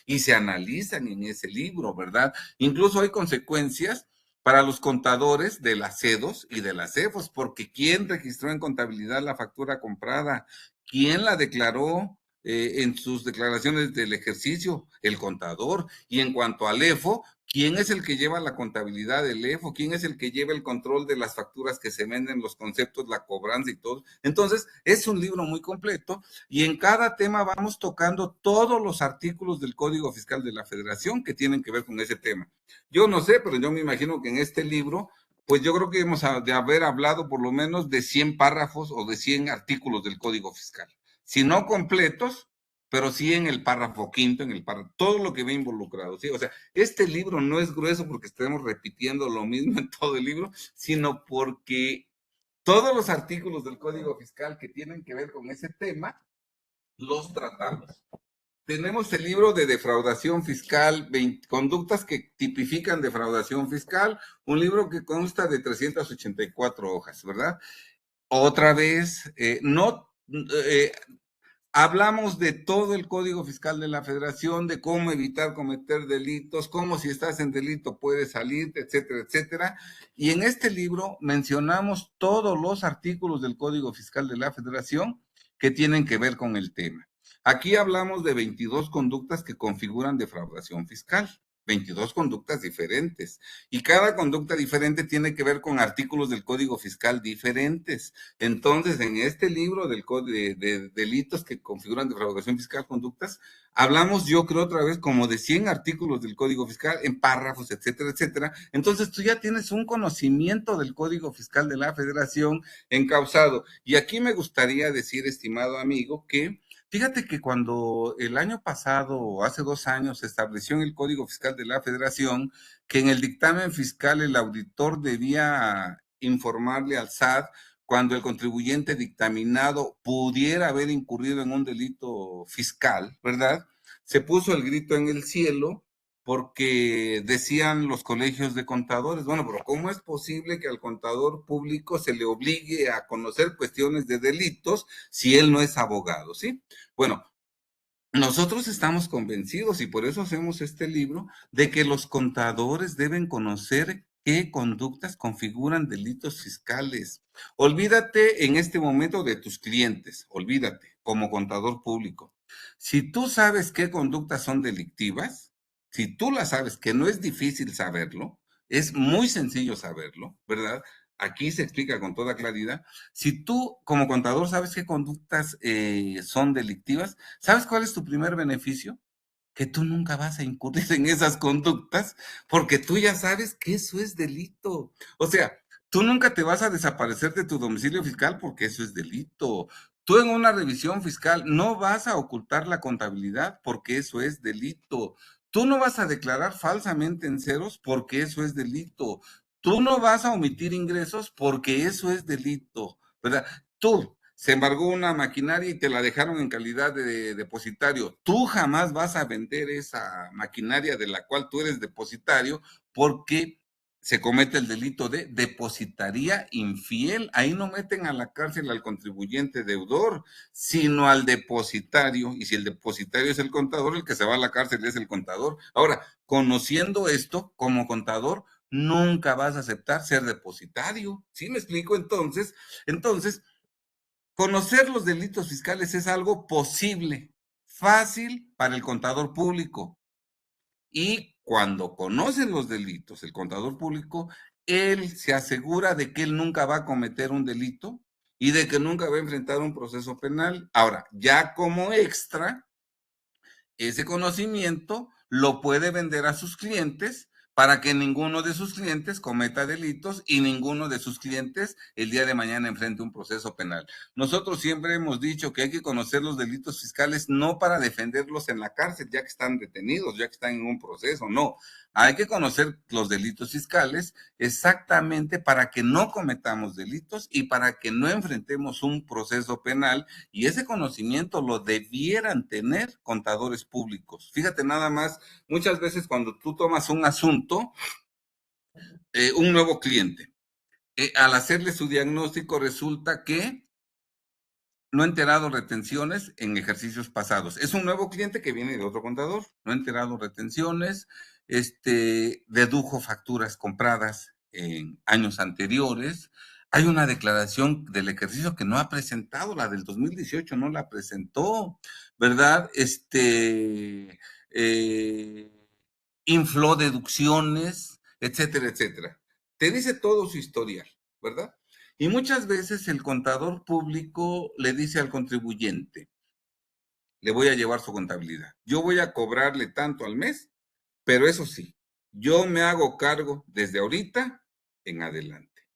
y se analizan en ese libro, ¿verdad? Incluso hay consecuencias para los contadores de las CEDOS y de las CEFOS, porque ¿quién registró en contabilidad la factura comprada? ¿Quién la declaró en sus declaraciones del ejercicio? El contador. Y en cuanto al EFO, ¿quién es el que lleva la contabilidad del EFO? ¿Quién es el que lleva el control de las facturas que se venden, los conceptos, la cobranza y todo? Entonces, es un libro muy completo y en cada tema vamos tocando todos los artículos del Código Fiscal de la Federación que tienen que ver con ese tema. Yo no sé, pero yo me imagino que en este libro, pues yo creo que hemos de haber hablado por lo menos de 100 párrafos o de 100 artículos del Código Fiscal. Si no completos, pero sí en el párrafo quinto, en el párrafo, todo lo que ve involucrado, ¿sí? O sea, este libro no es grueso porque estemos repitiendo lo mismo en todo el libro, sino porque todos los artículos del Código Fiscal que tienen que ver con ese tema, los tratamos. Tenemos el libro de defraudación fiscal, 20 conductas que tipifican defraudación fiscal, un libro que consta de 384 hojas, ¿verdad? Otra vez, hablamos de todo el Código Fiscal de la Federación, de cómo evitar cometer delitos, cómo si estás en delito puedes salir, etcétera, etcétera. Y en este libro mencionamos todos los artículos del Código Fiscal de la Federación que tienen que ver con el tema. Aquí hablamos de 22 conductas que configuran defraudación fiscal. 22 conductas diferentes. Y cada conducta diferente tiene que ver con artículos del Código Fiscal diferentes. Entonces, en este libro del de delitos que configuran defraudación fiscal, conductas, hablamos, yo creo, otra vez como de 100 artículos del Código Fiscal en párrafos, etcétera, etcétera. Entonces, tú ya tienes un conocimiento del Código Fiscal de la Federación encauzado. Y aquí me gustaría decir, estimado amigo, que fíjate que cuando el año pasado, o hace 2 años, se estableció en el Código Fiscal de la Federación que en el dictamen fiscal el auditor debía informarle al SAT cuando el contribuyente dictaminado pudiera haber incurrido en un delito fiscal, ¿verdad? Se puso el grito en el cielo porque decían los colegios de contadores, bueno, pero ¿cómo es posible que al contador público se le obligue a conocer cuestiones de delitos si él no es abogado, ¿sí? Bueno, nosotros estamos convencidos y por eso hacemos este libro de que los contadores deben conocer qué conductas configuran delitos fiscales. Olvídate en este momento de tus clientes, olvídate como contador público. Si tú sabes qué conductas son delictivas, si tú las sabes, que no es difícil saberlo, es muy sencillo saberlo, ¿verdad? Aquí se explica con toda claridad. Si tú como contador sabes qué conductas son delictivas, ¿sabes cuál es tu primer beneficio? Que tú nunca vas a incurrir en esas conductas porque tú ya sabes que eso es delito. O sea, tú nunca te vas a desaparecer de tu domicilio fiscal porque eso es delito. Tú en una revisión fiscal no vas a ocultar la contabilidad porque eso es delito. Tú no vas a declarar falsamente en ceros porque eso es delito. Tú no vas a omitir ingresos porque eso es delito, ¿verdad? Tú se embargó una maquinaria y te la dejaron en calidad de depositario. Tú jamás vas a vender esa maquinaria de la cual tú eres depositario porque se comete el delito de depositaría infiel. Ahí no meten a la cárcel al contribuyente deudor, sino al depositario. Y si el depositario es el contador, el que se va a la cárcel es el contador. Ahora, conociendo esto como contador, nunca vas a aceptar ser depositario. ¿Sí me explico? Entonces, conocer los delitos fiscales es algo posible, fácil para el contador público. Y cuando conocen los delitos, el contador público, él se asegura de que él nunca va a cometer un delito y de que nunca va a enfrentar un proceso penal. Ahora, ya como extra, ese conocimiento lo puede vender a sus clientes para que ninguno de sus clientes cometa delitos y ninguno de sus clientes el día de mañana enfrente un proceso penal. Nosotros siempre hemos dicho que hay que conocer los delitos fiscales no para defenderlos en la cárcel, ya que están detenidos, ya que están en un proceso, no. Hay que conocer los delitos fiscales exactamente para que no cometamos delitos y para que no enfrentemos un proceso penal, y ese conocimiento lo debieran tener contadores públicos. Fíjate nada más, muchas veces cuando tú tomas un asunto, un nuevo cliente, al hacerle su diagnóstico resulta que no ha enterado retenciones en ejercicios pasados. Es un nuevo cliente que viene de otro contador, no ha enterado retenciones, dedujo facturas compradas en años anteriores. Hay una declaración del ejercicio que no ha presentado, la del 2018 no la presentó, ¿verdad? Eh, Infló deducciones, etcétera, etcétera. Te dice todo su historial, ¿verdad? Y muchas veces el contador público le dice al contribuyente, le voy a llevar su contabilidad. Yo voy a cobrarle tanto al mes, pero eso sí, yo me hago cargo desde ahorita en adelante.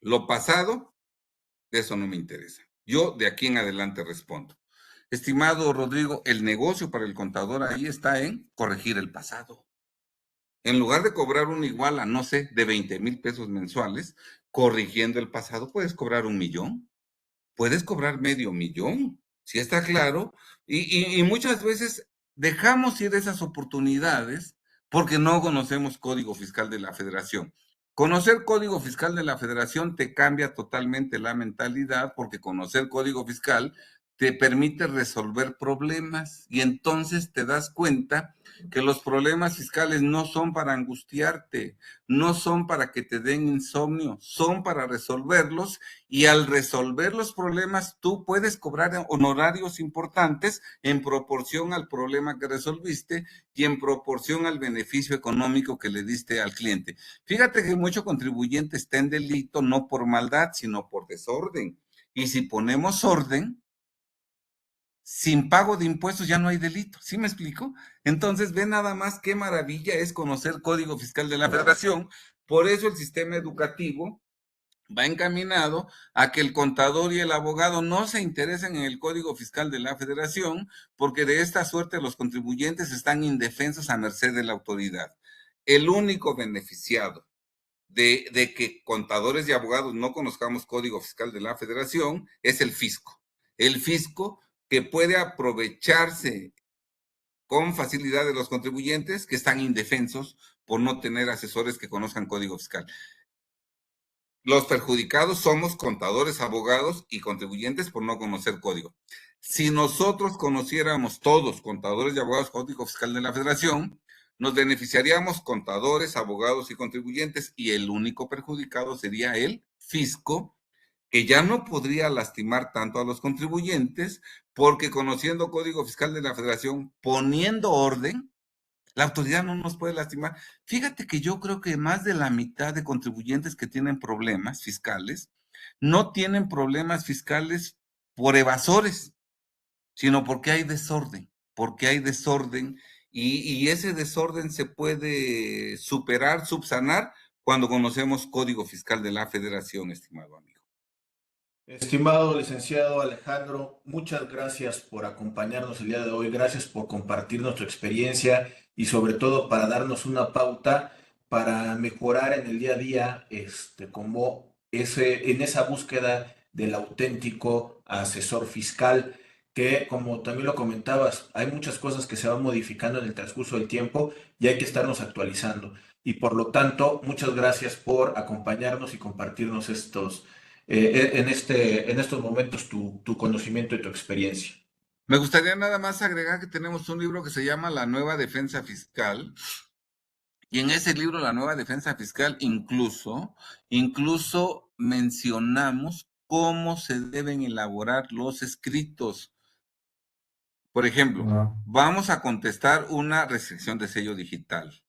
Lo pasado, de eso no me interesa. Yo de aquí en adelante respondo. Estimado Rodrigo, el negocio para el contador ahí está en corregir el pasado. En lugar de cobrar una igual a, no sé, de 20,000 pesos mensuales, corrigiendo el pasado, puedes cobrar 1,000,000. Puedes cobrar 500,000, si está claro, y muchas veces dejamos ir esas oportunidades porque no conocemos Código Fiscal de la Federación. Conocer Código Fiscal de la Federación te cambia totalmente la mentalidad porque conocer Código Fiscal te permite resolver problemas y entonces te das cuenta que los problemas fiscales no son para angustiarte, no son para que te den insomnio, son para resolverlos y al resolver los problemas tú puedes cobrar honorarios importantes en proporción al problema que resolviste y en proporción al beneficio económico que le diste al cliente. Fíjate que mucho contribuyente está en delito no por maldad, sino por desorden. Y si ponemos orden, sin pago de impuestos ya no hay delito. ¿Sí me explico? Entonces, ve nada más qué maravilla es conocer Código Fiscal de la Federación. Por eso el sistema educativo va encaminado a que el contador y el abogado no se interesen en el Código Fiscal de la Federación, porque de esta suerte los contribuyentes están indefensos a merced de la autoridad. El único beneficiado de que contadores y abogados no conozcamos Código Fiscal de la Federación es el fisco. El fisco que puede aprovecharse con facilidad de los contribuyentes que están indefensos por no tener asesores que conozcan Código Fiscal. Los perjudicados somos contadores, abogados y contribuyentes por no conocer código. Si nosotros conociéramos todos, contadores y abogados, Código Fiscal de la Federación, nos beneficiaríamos contadores, abogados y contribuyentes y el único perjudicado sería el fisco, que ya no podría lastimar tanto a los contribuyentes porque conociendo Código Fiscal de la Federación, poniendo orden, la autoridad no nos puede lastimar. Fíjate que yo creo que más de la mitad de contribuyentes que tienen problemas fiscales no tienen problemas fiscales por evasores, sino porque hay desorden y ese desorden se puede superar, subsanar cuando conocemos Código Fiscal de la Federación, estimado amigo. Estimado licenciado Alejandro, muchas gracias por acompañarnos el día de hoy, gracias por compartirnos tu experiencia y sobre todo para darnos una pauta para mejorar en el día a día, como en esa búsqueda del auténtico asesor fiscal, que como también lo comentabas, hay muchas cosas que se van modificando en el transcurso del tiempo y hay que estarnos actualizando. Y por lo tanto, muchas gracias por acompañarnos y compartirnos en estos momentos tu conocimiento y tu experiencia. Me gustaría nada más agregar que tenemos un libro que se llama La Nueva Defensa Fiscal. Y en ese libro, La Nueva Defensa Fiscal, incluso mencionamos cómo se deben elaborar los escritos. Por ejemplo, vamos a contestar una restricción de sello digital.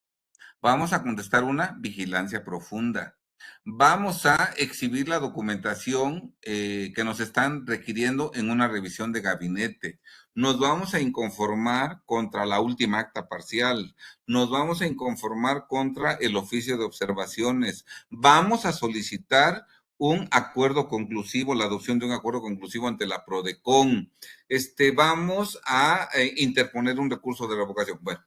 Vamos a contestar una vigilancia profunda. Vamos a exhibir la documentación que nos están requiriendo en una revisión de gabinete. Nos vamos a inconformar contra la última acta parcial. Nos vamos a inconformar contra el oficio de observaciones. Vamos a solicitar un acuerdo conclusivo, la adopción de un acuerdo conclusivo ante la PRODECON. Vamos a interponer un recurso de revocación. Bueno,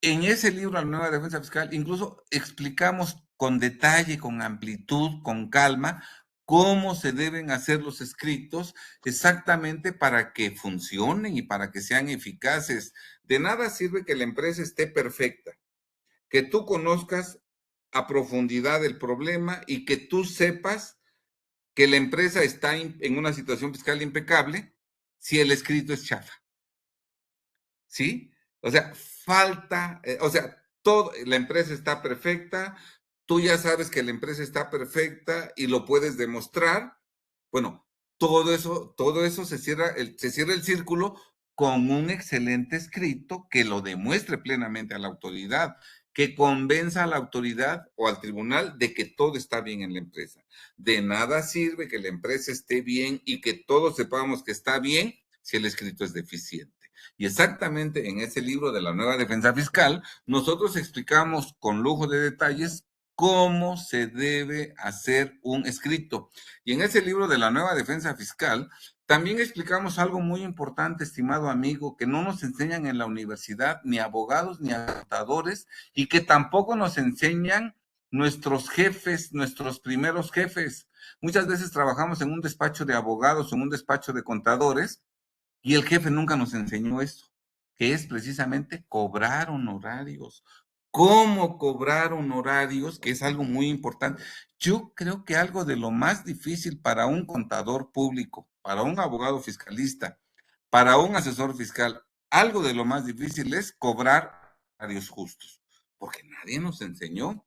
en ese libro, La Nueva Defensa Fiscal, incluso explicamos con detalle, con amplitud, con calma, cómo se deben hacer los escritos exactamente para que funcionen y para que sean eficaces. De nada sirve que la empresa esté perfecta, que tú conozcas a profundidad el problema y que tú sepas que la empresa está en una situación fiscal impecable si el escrito es chafa. ¿Sí? O sea, falta, o sea, todo, la empresa está perfecta, tú ya sabes que la empresa está perfecta y lo puedes demostrar. Bueno, todo eso se cierra el círculo con un excelente escrito que lo demuestre plenamente a la autoridad, que convenza a la autoridad o al tribunal de que todo está bien en la empresa. De nada sirve que la empresa esté bien y que todos sepamos que está bien si el escrito es deficiente. Y exactamente en ese libro de la nueva defensa fiscal, nosotros explicamos con lujo de detalles cómo se debe hacer un escrito. Y en ese libro de la nueva defensa fiscal, también explicamos algo muy importante, estimado amigo, que no nos enseñan en la universidad ni abogados ni contadores y que tampoco nos enseñan nuestros jefes, nuestros primeros jefes. Muchas veces trabajamos en un despacho de abogados o en un despacho de contadores y el jefe nunca nos enseñó esto, que es precisamente cobrar honorarios. ¿Cómo cobrar honorarios? Que es algo muy importante. Yo creo que algo de lo más difícil para un contador público, para un abogado fiscalista, para un asesor fiscal, algo de lo más difícil es cobrar honorarios justos, porque nadie nos enseñó.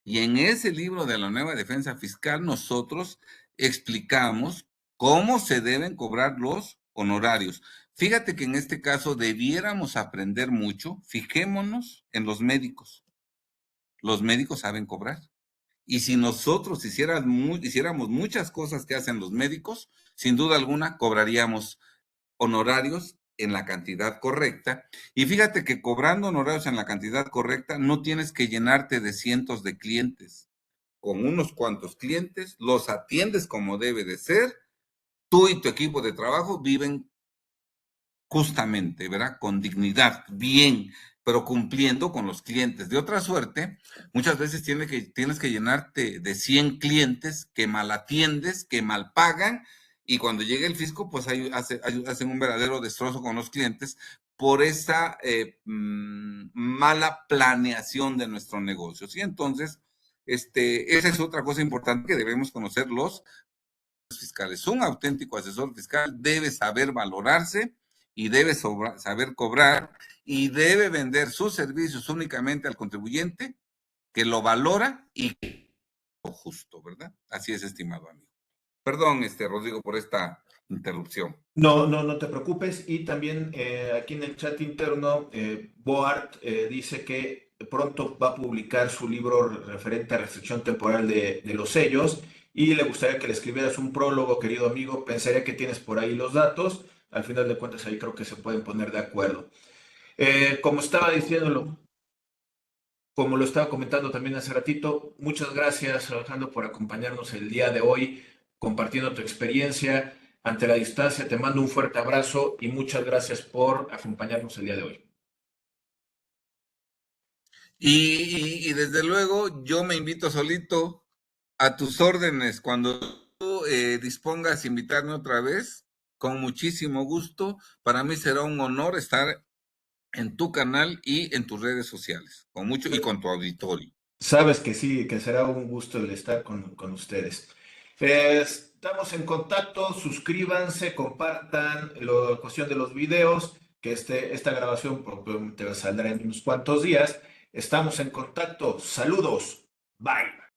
Y en ese libro de la nueva defensa fiscal nosotros explicamos cómo se deben cobrar los honorarios. Fíjate que en este caso debiéramos aprender mucho. Fijémonos en los médicos. Los médicos saben cobrar. Y si nosotros hiciéramos muchas cosas que hacen los médicos, sin duda alguna cobraríamos honorarios en la cantidad correcta. Y fíjate que cobrando honorarios en la cantidad correcta, no tienes que llenarte de cientos de clientes. Con unos cuantos clientes, los atiendes como debe de ser, tú y tu equipo de trabajo viven justamente, ¿verdad? Con dignidad, bien, pero cumpliendo con los clientes. De otra suerte, muchas veces tienes que llenarte de 100 clientes que mal atiendes, que mal pagan, y cuando llega el fisco, pues hacen un verdadero destrozo con los clientes por esa mala planeación de nuestro negocio. ¿Sí? Entonces, esa es otra cosa importante que debemos conocer los fiscales. Un auténtico asesor fiscal debe saber valorarse y debe saber cobrar y debe vender sus servicios únicamente al contribuyente que lo valora y que lo justo, ¿verdad? Así es, estimado amigo. Perdón, Rodrigo, por esta interrupción. No, no, no te preocupes. Y también aquí en el chat interno, Boart dice que pronto va a publicar su libro referente a restricción temporal de los sellos y le gustaría que le escribieras un prólogo, querido amigo. Pensaría que tienes por ahí los datos. Al final de cuentas, ahí creo que se pueden poner de acuerdo. Como estaba diciéndolo, como lo estaba comentando también hace ratito, muchas gracias, Alejandro, por acompañarnos el día de hoy, compartiendo tu experiencia ante la distancia. Te mando un fuerte abrazo y muchas gracias por acompañarnos el día de hoy. Y desde luego, yo me invito solito a tus órdenes. Cuando tú dispongas a invitarme otra vez, con muchísimo gusto. Para mí será un honor estar en tu canal y en tus redes sociales, con mucho y con tu auditorio. Sabes que sí, que será un gusto el estar con ustedes. Estamos en contacto, suscríbanse, compartan la cuestión de los videos, que esta grabación probablemente saldrá en unos cuantos días. Estamos en contacto. Saludos. Bye.